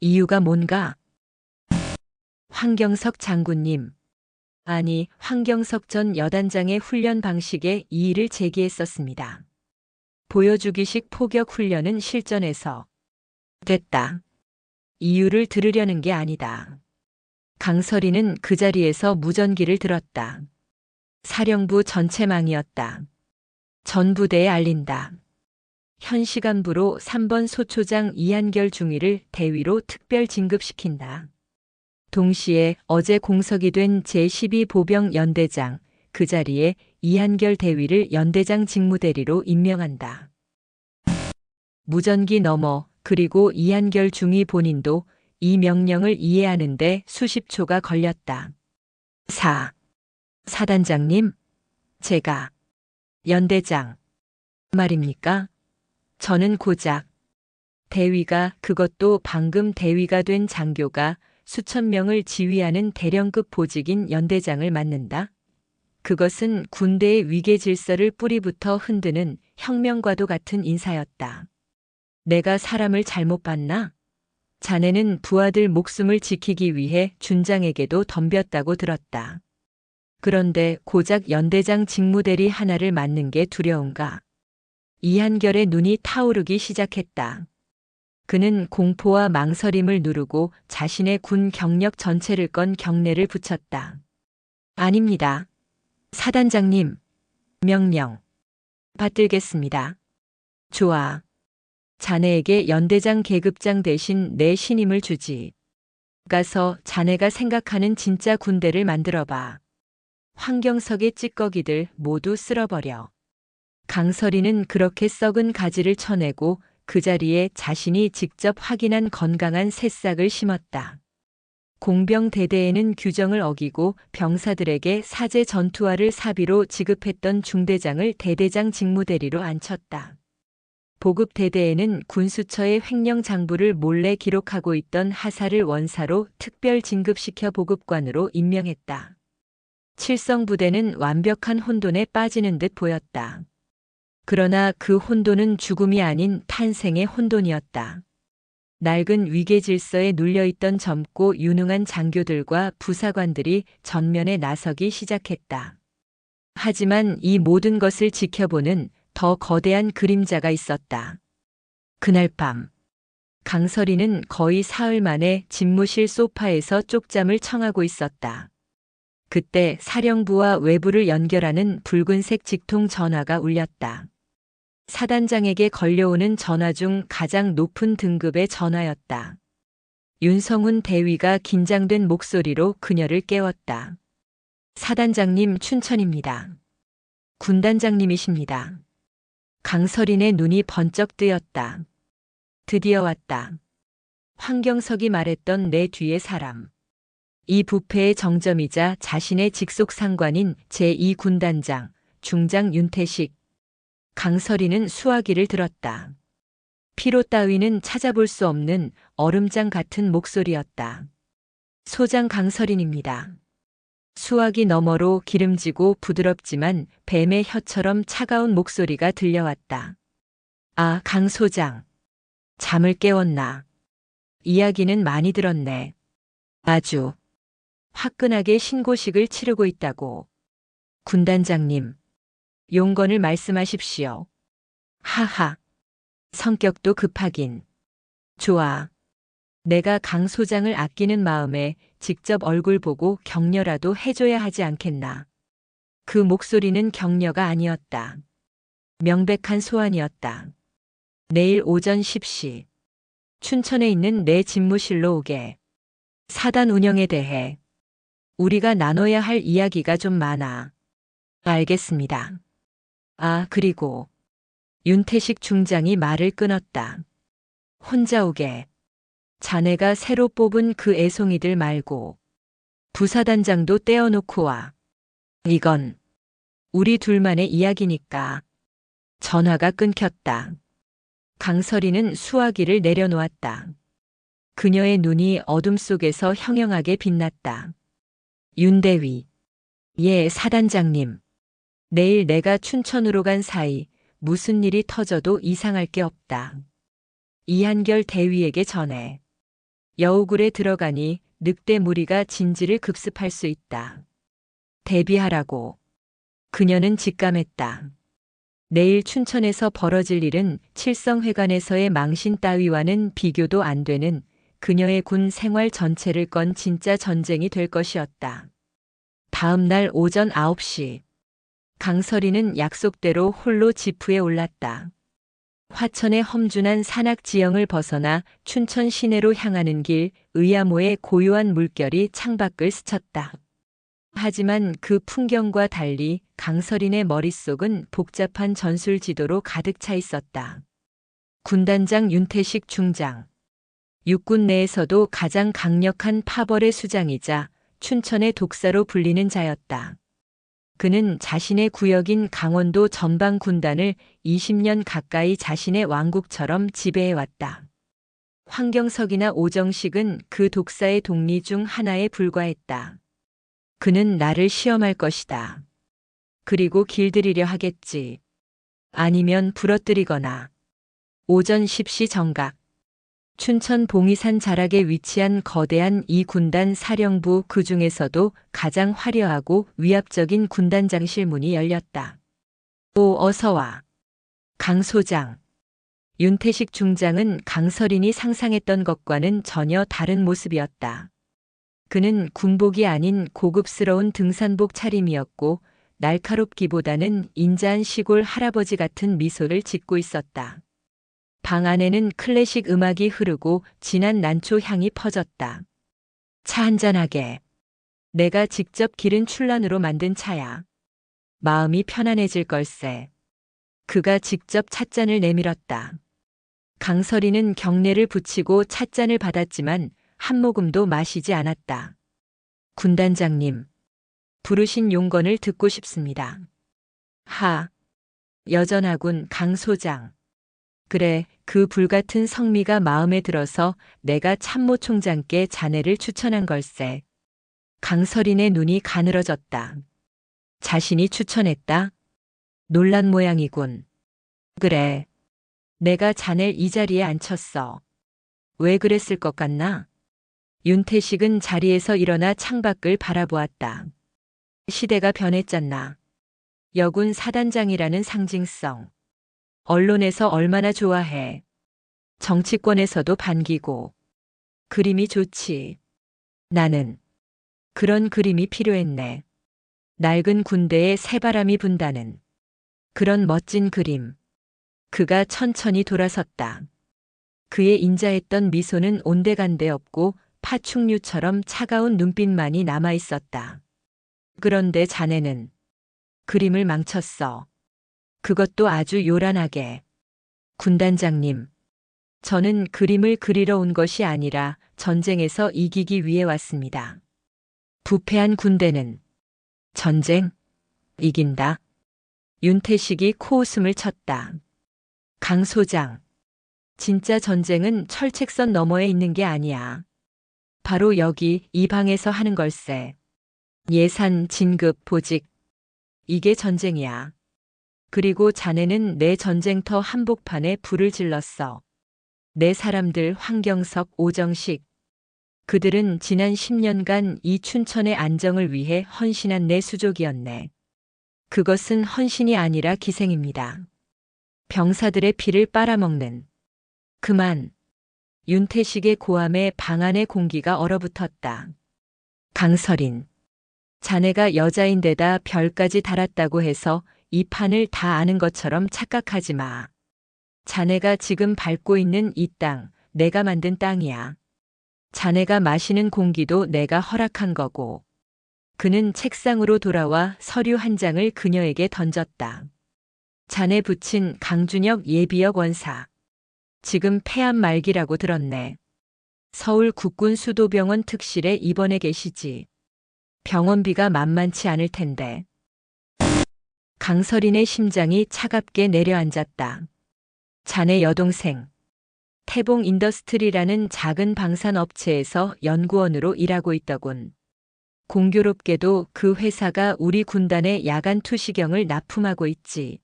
이유가 뭔가? 황경석 장군님. 아니, 황경석 전 여단장의 훈련 방식에 이의를 제기했었습니다. 보여주기식 포격 훈련은 실전에서 됐다. 이유를 들으려는 게 아니다. 강설이는 그 자리에서 무전기를 들었다. 사령부 전체망이었다. 전 부대에 알린다. 현 시간부로 3번 소초장 이한결 중위를 대위로 특별 진급시킨다. 동시에 어제 공석이 된 제12보병 연대장, 그 자리에 이한결 대위를 연대장 직무대리로 임명한다. 무전기 너머 그리고 이한결 중위 본인도 이 명령을 이해하는데 수십 초가 걸렸다. 사단장님, 제가 연대장 말입니까? 저는 고작 대위가 그것도 방금 대위가 된 장교가 수천 명을 지휘하는 대령급 보직인 연대장을 맡는다. 그것은 군대의 위계 질서를 뿌리부터 흔드는 혁명과도 같은 인사였다. 내가 사람을 잘못 봤나? 자네는 부하들 목숨을 지키기 위해 준장에게도 덤볐다고 들었다. 그런데 고작 연대장 직무대리 하나를 맡는 게 두려운가? 이한결의 눈이 타오르기 시작했다. 그는 공포와 망설임을 누르고 자신의 군 경력 전체를 건 경례를 붙였다. 아닙니다. 사단장님. 명령. 받들겠습니다. 좋아. 자네에게 연대장 계급장 대신 내 신임을 주지. 가서 자네가 생각하는 진짜 군대를 만들어봐. 황경석의 찌꺼기들 모두 쓸어버려. 강설이는 그렇게 썩은 가지를 쳐내고 그 자리에 자신이 직접 확인한 건강한 새싹을 심었다. 공병대대에는 규정을 어기고 병사들에게 사제 전투화를 사비로 지급했던 중대장을 대대장 직무대리로 앉혔다. 보급대대에는 군수처의 횡령 장부를 몰래 기록하고 있던 하사를 원사로 특별 진급시켜 보급관으로 임명했다. 칠성부대는 완벽한 혼돈에 빠지는 듯 보였다. 그러나 그 혼돈은 죽음이 아닌 탄생의 혼돈이었다. 낡은 위계 질서에 눌려있던 젊고 유능한 장교들과 부사관들이 전면에 나서기 시작했다. 하지만 이 모든 것을 지켜보는 더 거대한 그림자가 있었다. 그날 밤, 강설이는 거의 사흘 만에 집무실 소파에서 쪽잠을 청하고 있었다. 그때 사령부와 외부를 연결하는 붉은색 직통 전화가 울렸다. 사단장에게 걸려오는 전화 중 가장 높은 등급의 전화였다. 윤성훈 대위가 긴장된 목소리로 그녀를 깨웠다. 사단장님 춘천입니다. 군단장님이십니다. 강설인의 눈이 번쩍 뜨였다. 드디어 왔다. 황경석이 말했던 내 뒤의 사람. 이 부패의 정점이자 자신의 직속 상관인 제2군단장, 중장 윤태식. 강설이는 수화기를 들었다. 피로 따위는 찾아볼 수 없는 얼음장 같은 목소리였다. 소장 강설인입니다. 수화기 너머로 기름지고 부드럽지만 뱀의 혀처럼 차가운 목소리가 들려왔다. 아, 강 소장. 잠을 깨웠나. 이야기는 많이 들었네. 아주 화끈하게 신고식을 치르고 있다고. 군단장님, 용건을 말씀하십시오. 하하, 성격도 급하긴. 좋아. 내가 강 소장을 아끼는 마음에 직접 얼굴 보고 격려라도 해줘야 하지 않겠나. 그 목소리는 격려가 아니었다. 명백한 소환이었다. 내일 오전 10시. 춘천에 있는 내 집무실로 오게. 사단 운영에 대해 우리가 나눠야 할 이야기가 좀 많아. 알겠습니다. 아, 그리고 윤태식 중장이 말을 끊었다. 혼자 오게. 자네가 새로 뽑은 그 애송이들 말고 부사단장도 떼어놓고 와. 이건 우리 둘만의 이야기니까. 전화가 끊겼다. 강설이는 수화기를 내려놓았다. 그녀의 눈이 어둠 속에서 형형하게 빛났다. 윤대위. 예, 사단장님. 내일 내가 춘천으로 간 사이 무슨 일이 터져도 이상할 게 없다. 이한결 대위에게 전해. 여우굴에 들어가니 늑대 무리가 진지를 급습할 수 있다. 대비하라고. 그녀는 직감했다. 내일 춘천에서 벌어질 일은 칠성회관에서의 망신 따위와는 비교도 안 되는 그녀의 군 생활 전체를 건 진짜 전쟁이 될 것이었다. 다음 날 오전 9시. 강설이는 약속대로 홀로 지프에 올랐다. 화천의 험준한 산악 지형을 벗어나 춘천 시내로 향하는 길 의야모의 고요한 물결이 창밖을 스쳤다. 하지만 그 풍경과 달리 강설인의 머릿속은 복잡한 전술 지도로 가득 차 있었다. 군단장 윤태식 중장. 육군 내에서도 가장 강력한 파벌의 수장이자 춘천의 독사로 불리는 자였다. 그는 자신의 구역인 강원도 전방 군단을 20년 가까이 자신의 왕국처럼 지배해왔다. 황경석이나 오정식은 그 독사의 동리 중 하나에 불과했다. 그는 나를 시험할 것이다. 그리고 길들이려 하겠지. 아니면 부러뜨리거나. 오전 10시 정각. 춘천 봉이산 자락에 위치한 거대한 이 군단 사령부 그 중에서도 가장 화려하고 위압적인 군단장실 문이 열렸다. 오, 어서 와. 강 소장. 윤태식 중장은 강설인이 상상했던 것과는 전혀 다른 모습이었다. 그는 군복이 아닌 고급스러운 등산복 차림이었고 날카롭기보다는 인자한 시골 할아버지 같은 미소를 짓고 있었다. 방 안에는 클래식 음악이 흐르고 진한 난초 향이 퍼졌다. 차 한잔하게. 내가 직접 기른 출란으로 만든 차야. 마음이 편안해질 걸세. 그가 직접 찻잔을 내밀었다. 강설이는 경례를 붙이고 찻잔을 받았지만 한 모금도 마시지 않았다. 군단장님, 부르신 용건을 듣고 싶습니다. 하, 여전하군 강 소장. 그래, 그 불같은 성미가 마음에 들어서 내가 참모 총장께 자네를 추천한 걸세. 강설인의 눈이 가늘어졌다. 자신이 추천했다? 놀란 모양이군. 그래, 내가 자네를 이 자리에 앉혔어. 왜 그랬을 것 같나? 윤태식은 자리에서 일어나 창밖을 바라보았다. 시대가 변했잖나. 여군 사단장이라는 상징성. 언론에서 얼마나 좋아해. 정치권에서도 반기고. 그림이 좋지. 나는 그런 그림이 필요했네. 낡은 군대에 새바람이 분다는 그런 멋진 그림. 그가 천천히 돌아섰다. 그의 인자했던 미소는 온데간데 없고 파충류처럼 차가운 눈빛만이 남아 있었다. 그런데 자네는 그림을 망쳤어. 그것도 아주 요란하게. 군단장님, 저는 그림을 그리러 온 것이 아니라 전쟁에서 이기기 위해 왔습니다. 부패한 군대는 전쟁? 이긴다. 윤태식이 코웃음을 쳤다. 강 소장, 진짜 전쟁은 철책선 너머에 있는 게 아니야. 바로 여기 이 방에서 하는 걸세. 예산, 진급, 보직. 이게 전쟁이야. 그리고 자네는 내 전쟁터 한복판에 불을 질렀어. 내 사람들 황경석, 오정식. 그들은 지난 10년간 이 춘천의 안정을 위해 헌신한 내 수족이었네. 그것은 헌신이 아니라 기생입니다. 병사들의 피를 빨아먹는. 그만. 윤태식의 고함에 방 안의 공기가 얼어붙었다. 강설인. 자네가 여자인데다 별까지 달았다고 해서 이 판을 다 아는 것처럼 착각하지 마. 자네가 지금 밟고 있는 이 땅, 내가 만든 땅이야. 자네가 마시는 공기도 내가 허락한 거고. 그는 책상으로 돌아와 서류 한 장을 그녀에게 던졌다. 자네 부친 강준혁 예비역 원사. 지금 폐암 말기라고 들었네. 서울 국군수도병원 특실에 입원해 계시지. 병원비가 만만치 않을 텐데. 강설인의 심장이 차갑게 내려앉았다. 자네 여동생. 태봉 인더스트리라는 작은 방산업체에서 연구원으로 일하고 있더군. 공교롭게도 그 회사가 우리 군단의 야간 투시경을 납품하고 있지.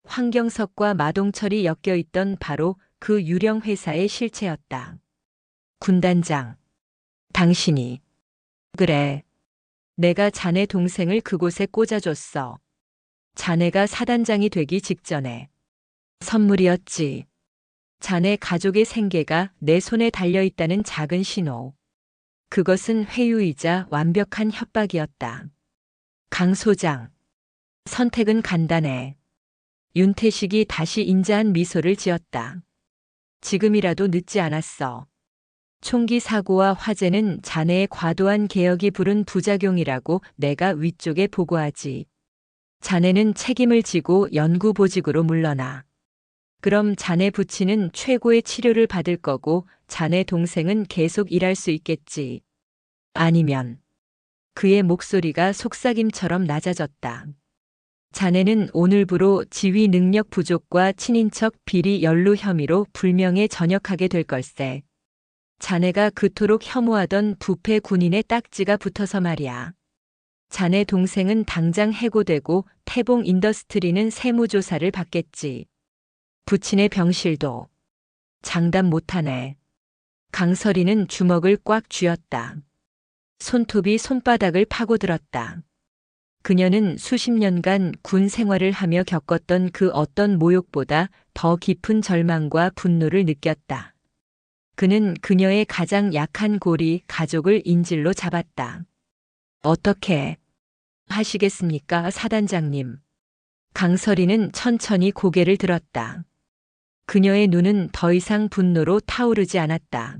황경석과 마동철이 엮여 있던 바로 그 유령 회사의 실체였다. 군단장. 당신이. 그래. 내가 자네 동생을 그곳에 꽂아줬어. 자네가 사단장이 되기 직전에. 선물이었지. 자네 가족의 생계가 내 손에 달려있다는 작은 신호. 그것은 회유이자 완벽한 협박이었다. 강 소장. 선택은 간단해. 윤태식이 다시 인자한 미소를 지었다. 지금이라도 늦지 않았어. 총기 사고와 화재는 자네의 과도한 개혁이 부른 부작용이라고 내가 위쪽에 보고하지. 자네는 책임을 지고 연구보직으로 물러나. 그럼 자네 부친은 최고의 치료를 받을 거고 자네 동생은 계속 일할 수 있겠지. 아니면. 그의 목소리가 속삭임처럼 낮아졌다. 자네는 오늘부로 지휘 능력 부족과 친인척 비리 연루 혐의로 불명예 전역하게 될 걸세. 자네가 그토록 혐오하던 부패 군인의 딱지가 붙어서 말이야. 자네 동생은 당장 해고되고 태봉 인더스트리는 세무조사를 받겠지. 부친의 병실도. 장담 못하네. 강설이는 주먹을 꽉 쥐었다. 손톱이 손바닥을 파고들었다. 그녀는 수십 년간 군 생활을 하며 겪었던 그 어떤 모욕보다 더 깊은 절망과 분노를 느꼈다. 그는 그녀의 가장 약한 고리 가족을 인질로 잡았다. 어떻게 하시겠습니까, 사단장님? 강설이는 천천히 고개를 들었다. 그녀의 눈은 더 이상 분노로 타오르지 않았다.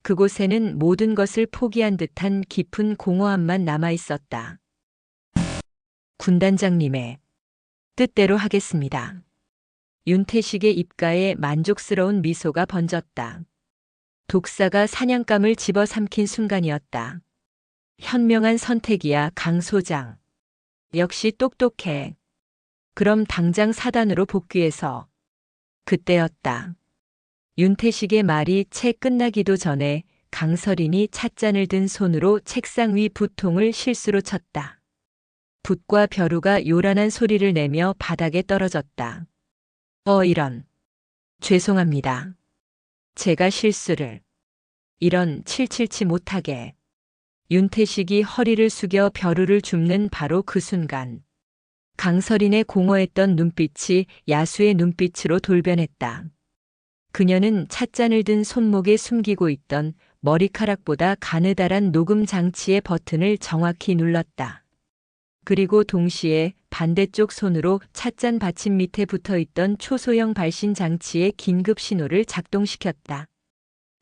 그곳에는 모든 것을 포기한 듯한 깊은 공허함만 남아 있었다. 군단장님의 뜻대로 하겠습니다. 윤태식의 입가에 만족스러운 미소가 번졌다. 독사가 사냥감을 집어삼킨 순간이었다. 현명한 선택이야, 강 소장. 역시 똑똑해. 그럼 당장 사단으로 복귀해서. 그때였다. 윤태식의 말이 채 끝나기도 전에 강설인이 찻잔을 든 손으로 책상 위 붓통을 실수로 쳤다. 붓과 벼루가 요란한 소리를 내며 바닥에 떨어졌다. 이런. 죄송합니다. 제가 실수를. 이런 777 못하게. 윤태식이 허리를 숙여 벼루를 줍는 바로 그 순간. 강설인의 공허했던 눈빛이 야수의 눈빛으로 돌변했다. 그녀는 찻잔을 든 손목에 숨기고 있던 머리카락보다 가느다란 녹음 장치의 버튼을 정확히 눌렀다. 그리고 동시에 반대쪽 손으로 찻잔 받침 밑에 붙어있던 초소형 발신 장치의 긴급 신호를 작동시켰다.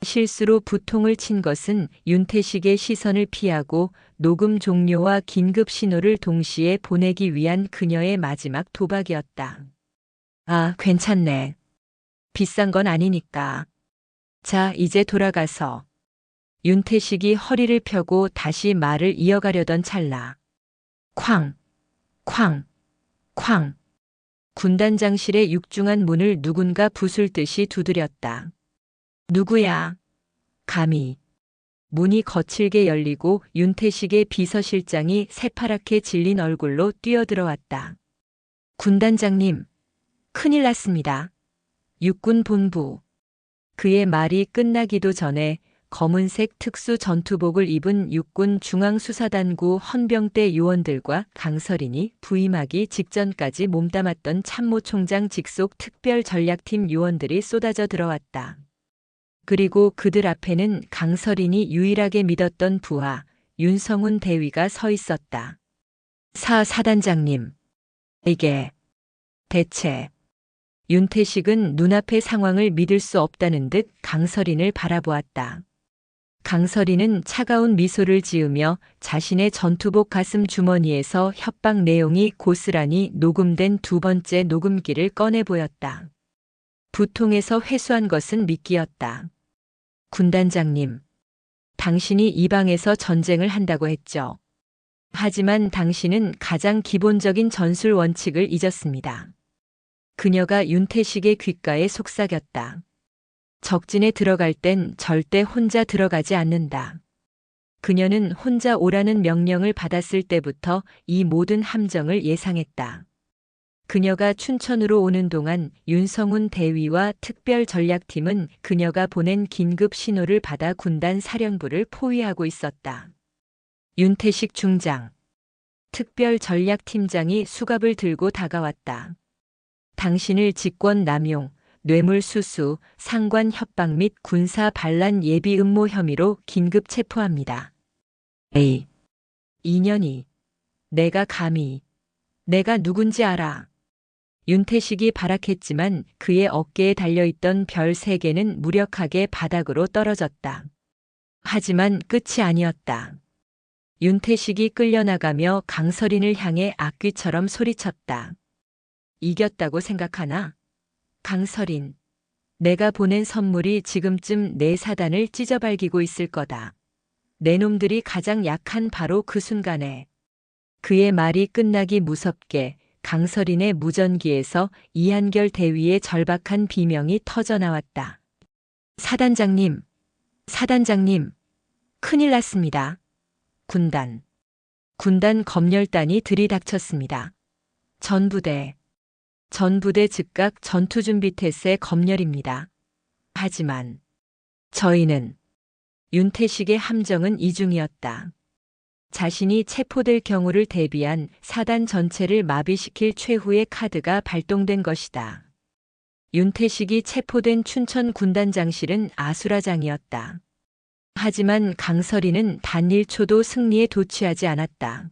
실수로 부통을 친 것은 윤태식의 시선을 피하고 녹음 종료와 긴급 신호를 동시에 보내기 위한 그녀의 마지막 도박이었다. 아, 괜찮네. 비싼 건 아니니까. 자, 이제 돌아가서. 윤태식이 허리를 펴고 다시 말을 이어가려던 찰나. 쾅, 쾅, 쾅. 군단장실의 육중한 문을 누군가 부술듯이 두드렸다. 누구야? 감히. 문이 거칠게 열리고 윤태식의 비서실장이 새파랗게 질린 얼굴로 뛰어들어왔다. 군단장님, 큰일 났습니다. 육군 본부. 그의 말이 끝나기도 전에 검은색 특수 전투복을 입은 육군 중앙수사단구 헌병대 요원들과 강서린이 부임하기 직전까지 몸담았던 참모총장 직속 특별전략팀 요원들이 쏟아져 들어왔다. 그리고 그들 앞에는 강서린이 유일하게 믿었던 부하 윤성훈 대위가 서 있었다. 사단장님, 이게 대체... 윤태식은 눈앞의 상황을 믿을 수 없다는 듯 강서린을 바라보았다. 강서린은 차가운 미소를 지으며 자신의 전투복 가슴 주머니에서 협박 내용이 고스란히 녹음된 두 번째 녹음기를 꺼내 보였다. 부통에서 회수한 것은 미끼였다. 군단장님, 당신이 이 방에서 전쟁을 한다고 했죠. 하지만 당신은 가장 기본적인 전술 원칙을 잊었습니다. 그녀가 윤태식의 귓가에 속삭였다. 적진에 들어갈 땐 절대 혼자 들어가지 않는다. 그녀는 혼자 오라는 명령을 받았을 때부터 이 모든 함정을 예상했다. 그녀가 춘천으로 오는 동안 윤성훈 대위와 특별전략팀은 그녀가 보낸 긴급 신호를 받아 군단 사령부를 포위하고 있었다. 윤태식 중장, 특별전략팀장이 수갑을 들고 다가왔다. 당신을 직권 남용, 뇌물수수, 상관 협박 및 군사 반란 예비 음모 혐의로 긴급 체포합니다. 에이, 인연이. 내가 감히. 내가 누군지 알아. 윤태식이 발악했지만 그의 어깨에 달려있던 별 3개는 무력하게 바닥으로 떨어졌다. 하지만 끝이 아니었다. 윤태식이 끌려나가며 강서린을 향해 악귀처럼 소리쳤다. 이겼다고 생각하나? 강서린, 내가 보낸 선물이 지금쯤 내 사단을 찢어발기고 있을 거다. 내 놈들이 가장 약한 바로 그 순간에. 그의 말이 끝나기 무섭게 강서린의 무전기에서 이한결 대위의 절박한 비명이 터져나왔다. 사단장님, 사단장님, 큰일 났습니다. 군단 검열단이 들이닥쳤습니다. 전부대 즉각 전투준비태세 검열입니다. 하지만 저희는 윤태식의 함정은 이중이었다. 자신이 체포될 경우를 대비한 사단 전체를 마비시킬 최후의 카드가 발동된 것이다. 윤태식이 체포된 춘천 군단장실은 아수라장이었다. 하지만 강서린은 단 1초도 승리에 도취하지 않았다.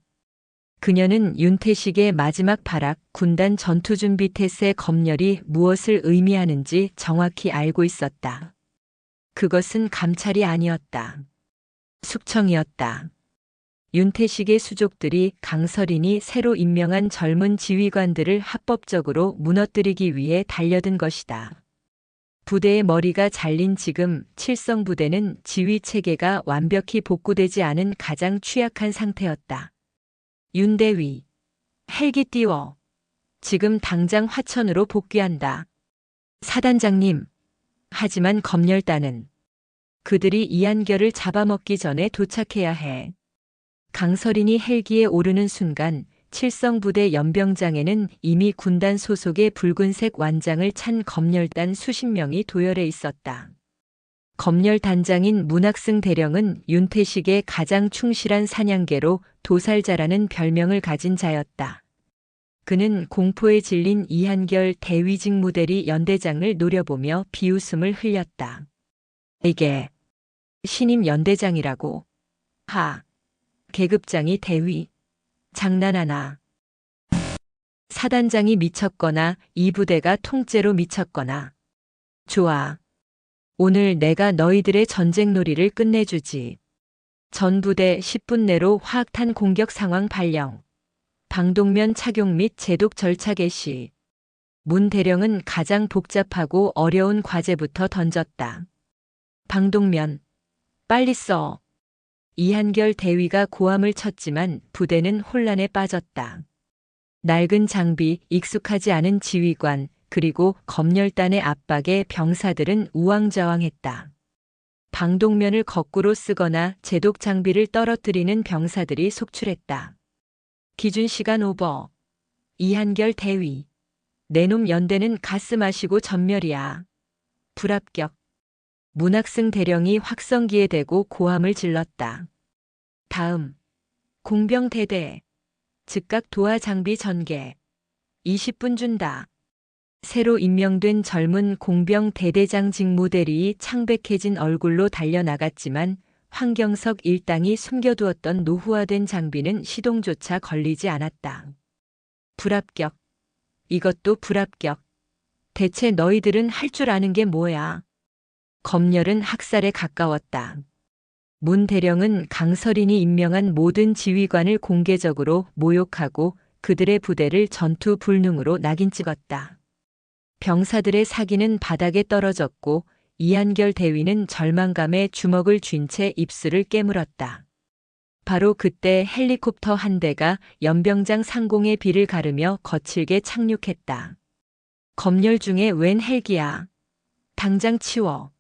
그녀는 윤태식의 마지막 발악 군단 전투준비태세 검열이 무엇을 의미하는지 정확히 알고 있었다. 그것은 감찰이 아니었다. 숙청이었다. 윤태식의 수족들이 강서린이 새로 임명한 젊은 지휘관들을 합법적으로 무너뜨리기 위해 달려든 것이다. 부대의 머리가 잘린 지금 칠성부대는 지휘체계가 완벽히 복구되지 않은 가장 취약한 상태였다. 윤대위, 헬기 띄워. 지금 당장 화천으로 복귀한다. 사단장님. 하지만 검열단은 그들이 이한결을 잡아먹기 전에 도착해야 해. 강서린이 헬기에 오르는 순간 칠성부대 연병장에는 이미 군단 소속의 붉은색 완장을 찬 검열단 수십 명이 도열해 있었다. 검열단장인 문학승 대령은 윤태식의 가장 충실한 사냥개로 도살자라는 별명을 가진 자였다. 그는 공포에 질린 이한결 대위직무대리 연대장을 노려보며 비웃음을 흘렸다. 이게 신임 연대장이라고. 계급장이 대위. 장난하나. 사단장이 미쳤거나 이 부대가 통째로 미쳤거나. 좋아. 오늘 내가 너희들의 전쟁놀이를 끝내주지. 전부대 10분 내로 화학탄 공격 상황 발령. 방독면 착용 및 제독 절차 개시. 문 대령은 가장 복잡하고 어려운 과제부터 던졌다. 방독면. 빨리 써. 이한결 대위가 고함을 쳤지만 부대는 혼란에 빠졌다. 낡은 장비, 익숙하지 않은 지휘관, 그리고 검열단의 압박에 병사들은 우왕좌왕했다. 방독면을 거꾸로 쓰거나 제독 장비를 떨어뜨리는 병사들이 속출했다. 기준 시간 오버. 이한결 대위. 내놈 연대는 가스 마시고 전멸이야. 불합격. 문학승 대령이 확성기에 대고 고함을 질렀다. 다음, 공병대대, 즉각 도하 장비 전개, 20분 준다. 새로 임명된 젊은 공병 대대장 직무대리이 창백해진 얼굴로 달려나갔지만 황경석 일당이 숨겨두었던 노후화된 장비는 시동조차 걸리지 않았다. 불합격. 이것도 불합격. 대체 너희들은 할 줄 아는 게 뭐야? 검열은 학살에 가까웠다. 문 대령은 강서린이 임명한 모든 지휘관을 공개적으로 모욕하고 그들의 부대를 전투 불능으로 낙인 찍었다. 병사들의 사기는 바닥에 떨어졌고 이한결 대위는 절망감에 주먹을 쥔 채 입술을 깨물었다. 바로 그때 헬리콥터 한 대가 연병장 상공의 비를 가르며 거칠게 착륙했다. 검열 중에 웬 헬기야? 당장 치워.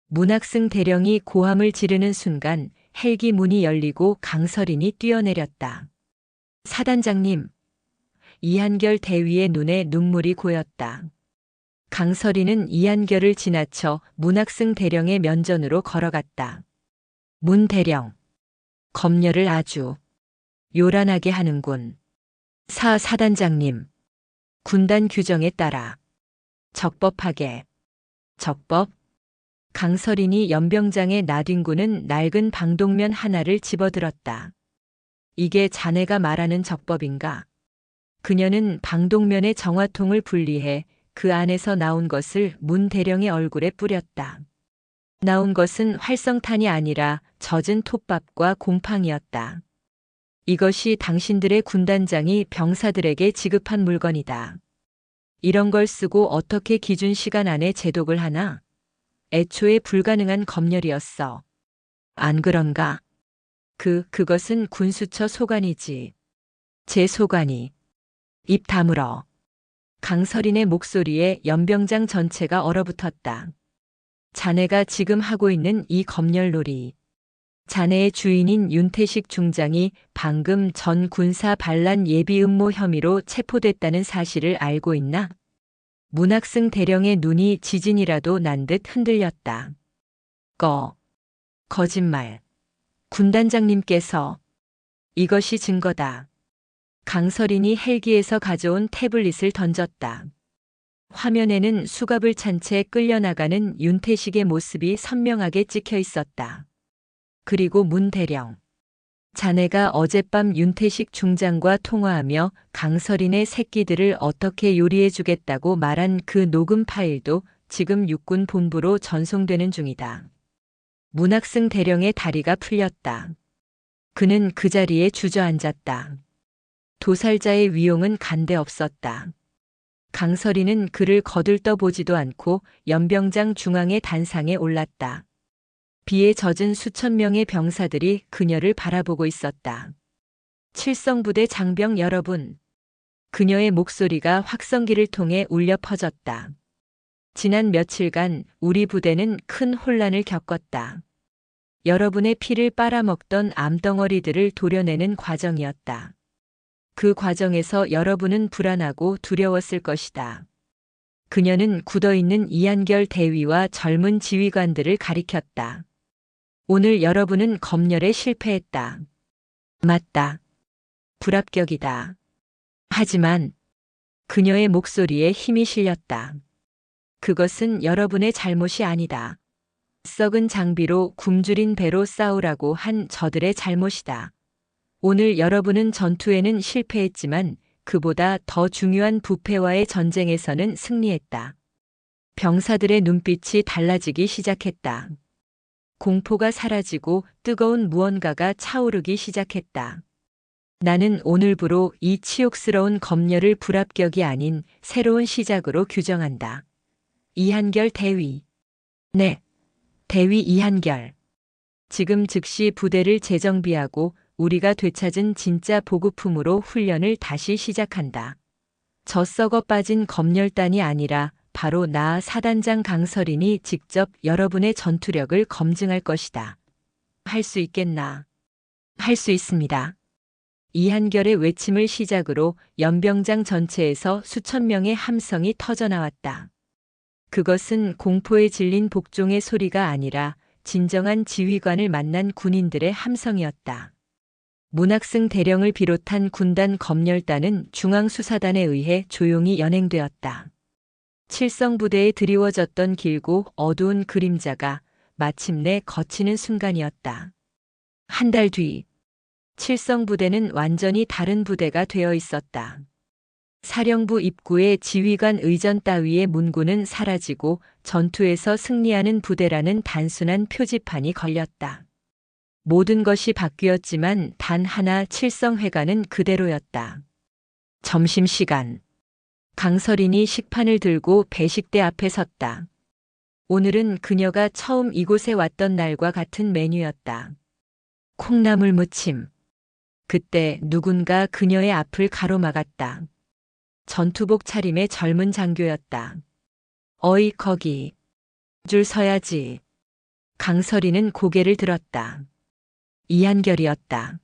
문학승 대령이 고함을 지르는 순간 헬기 문이 열리고 강서린이 뛰어내렸다. 사단장님. 이한결 대위의 눈에 눈물이 고였다. 강서린은 이한결을 지나쳐 문학승 대령의 면전으로 걸어갔다. 문 대령. 검열을 아주 요란하게 하는군. 사단장님. 군단 규정에 따라 적법하게. 적법? 강서린이 연병장에 나뒹구는 낡은 방독면 하나를 집어들었다. 이게 자네가 말하는 적법인가? 그녀는 방독면의 정화통을 분리해 그 안에서 나온 것을 문 대령의 얼굴에 뿌렸다. 나온 것은 활성탄이 아니라 젖은 톱밥과 곰팡이였다. 이것이 당신들의 군단장이 병사들에게 지급한 물건이다. 이런 걸 쓰고 어떻게 기준 시간 안에 제독을 하나? 애초에 불가능한 검열이었어. 안 그런가? 그것은 군수처 소관이지. 제 소관이. 입 다물어. 강서린의 목소리에 연병장 전체가 얼어붙었다. 자네가 지금 하고 있는 이 검열놀이. 자네의 주인인 윤태식 중장이 방금 전 군사 반란 예비 음모 혐의로 체포됐다는 사실을 알고 있나? 문학승 대령의 눈이 지진이라도 난 듯 흔들렸다. 거짓말. 군단장님께서. 이것이 증거다. 강서린이 헬기에서 가져온 태블릿을 던졌다. 화면에는 수갑을 찬 채 끌려나가는 윤태식의 모습이 선명하게 찍혀 있었다. 그리고 문 대령. 자네가 어젯밤 윤태식 중장과 통화하며 강서린의 새끼들을 어떻게 요리해 주겠다고 말한 그 녹음 파일도 지금 육군 본부로 전송되는 중이다. 문학승 대령의 다리가 풀렸다. 그는 그 자리에 주저앉았다. 도살자의 위용은 간데 없었다. 강서린은 그를 거들떠 보지도 않고 연병장 중앙의 단상에 올랐다. 비에 젖은 수천 명의 병사들이 그녀를 바라보고 있었다. 칠성부대 장병 여러분. 그녀의 목소리가 확성기를 통해 울려 퍼졌다. 지난 며칠간 우리 부대는 큰 혼란을 겪었다. 여러분의 피를 빨아먹던 암덩어리들을 도려내는 과정이었다. 그 과정에서 여러분은 불안하고 두려웠을 것이다. 그녀는 굳어있는 이한결 대위와 젊은 지휘관들을 가리켰다. 오늘 여러분은 검열에 실패했다. 맞다. 불합격이다. 하지만 그녀의 목소리에 힘이 실렸다. 그것은 여러분의 잘못이 아니다. 썩은 장비로 굶주린 배로 싸우라고 한 저들의 잘못이다. 오늘 여러분은 전투에는 실패했지만 그보다 더 중요한 부패와의 전쟁에서는 승리했다. 병사들의 눈빛이 달라지기 시작했다. 공포가 사라지고 뜨거운 무언가가 차오르기 시작했다. 나는 오늘부로 이 치욕스러운 검열을 불합격이 아닌 새로운 시작으로 규정한다. 이한결 대위. 네. 대위 이한결. 지금 즉시 부대를 재정비하고 우리가 되찾은 진짜 보급품으로 훈련을 다시 시작한다. 저 썩어 빠진 검열단이 아니라 바로 나 사단장 강서린이 직접 여러분의 전투력을 검증할 것이다. 할 수 있겠나? 할 수 있습니다. 이한결의 외침을 시작으로 연병장 전체에서 수천 명의 함성이 터져나왔다. 그것은 공포에 질린 복종의 소리가 아니라 진정한 지휘관을 만난 군인들의 함성이었다. 문학승 대령을 비롯한 군단 검열단은 중앙수사단에 의해 조용히 연행되었다. 칠성부대에 드리워졌던 길고 어두운 그림자가 마침내 걷히는 순간이었다. 한 달 뒤, 칠성부대는 완전히 다른 부대가 되어 있었다. 사령부 입구의 지휘관 의전 따위의 문구는 사라지고 전투에서 승리하는 부대라는 단순한 표지판이 걸렸다. 모든 것이 바뀌었지만 단 하나 칠성회관은 그대로였다. 점심시간. 강설인이 식판을 들고 배식대 앞에 섰다. 오늘은 그녀가 처음 이곳에 왔던 날과 같은 메뉴였다. 콩나물 무침. 그때 누군가 그녀의 앞을 가로막았다. 전투복 차림의 젊은 장교였다. 어이 거기. 줄 서야지. 강설이는 고개를 들었다. 이한결이었다.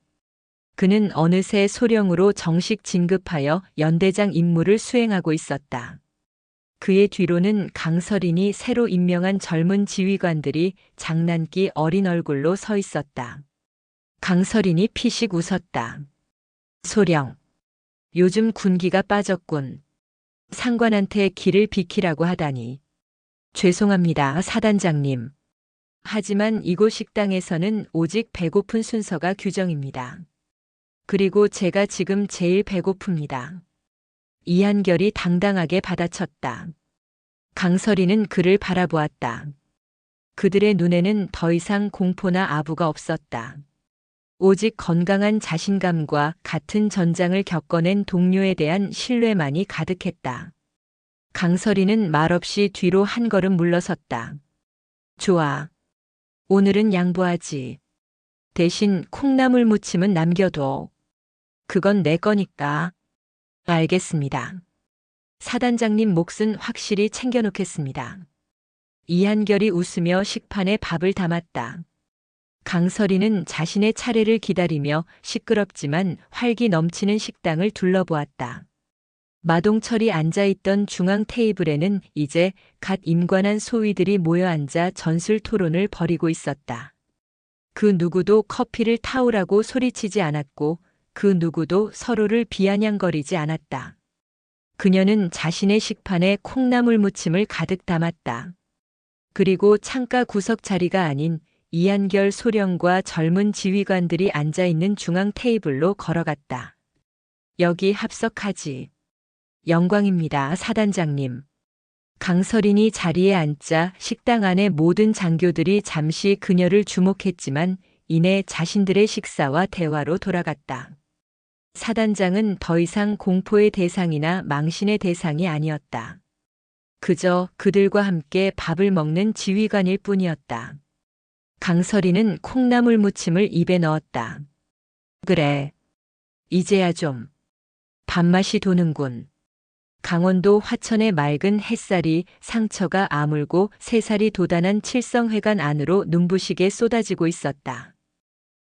그는 어느새 소령으로 정식 진급하여 연대장 임무를 수행하고 있었다. 그의 뒤로는 강설인이 새로 임명한 젊은 지휘관들이 장난기 어린 얼굴로 서 있었다. 강설인이 피식 웃었다. 소령. 요즘 군기가 빠졌군. 상관한테 길을 비키라고 하다니. 죄송합니다, 사단장님. 하지만 이곳 식당에서는 오직 배고픈 순서가 규정입니다. 그리고 제가 지금 제일 배고픕니다. 이한결이 당당하게 받아쳤다. 강설이는 그를 바라보았다. 그들의 눈에는 더 이상 공포나 아부가 없었다. 오직 건강한 자신감과 같은 전장을 겪어낸 동료에 대한 신뢰만이 가득했다. 강설이는 말없이 뒤로 한 걸음 물러섰다. 좋아. 오늘은 양보하지. 대신 콩나물 무침은 남겨둬. 그건 내 거니까. 알겠습니다. 사단장님 몫은 확실히 챙겨놓겠습니다. 이한결이 웃으며 식판에 밥을 담았다. 강설이는 자신의 차례를 기다리며 시끄럽지만 활기 넘치는 식당을 둘러보았다. 마동철이 앉아있던 중앙 테이블에는 이제 갓 임관한 소위들이 모여 앉아 전술 토론을 벌이고 있었다. 그 누구도 커피를 타오라고 소리치지 않았고 그 누구도 서로를 비아냥거리지 않았다. 그녀는 자신의 식판에 콩나물 무침을 가득 담았다. 그리고 창가 구석 자리가 아닌 이한결 소령과 젊은 지휘관들이 앉아있는 중앙 테이블로 걸어갔다. 여기 합석하지. 영광입니다, 사단장님. 강설인이 자리에 앉자 식당 안의 모든 장교들이 잠시 그녀를 주목했지만 이내 자신들의 식사와 대화로 돌아갔다. 사단장은 더 이상 공포의 대상이나 망신의 대상이 아니었다. 그저 그들과 함께 밥을 먹는 지휘관일 뿐이었다. 강설이는 콩나물 무침을 입에 넣었다. 그래. 이제야 좀. 밥맛이 도는군. 강원도 화천의 맑은 햇살이 상처가 아물고 새살이 돋아난 칠성회관 안으로 눈부시게 쏟아지고 있었다.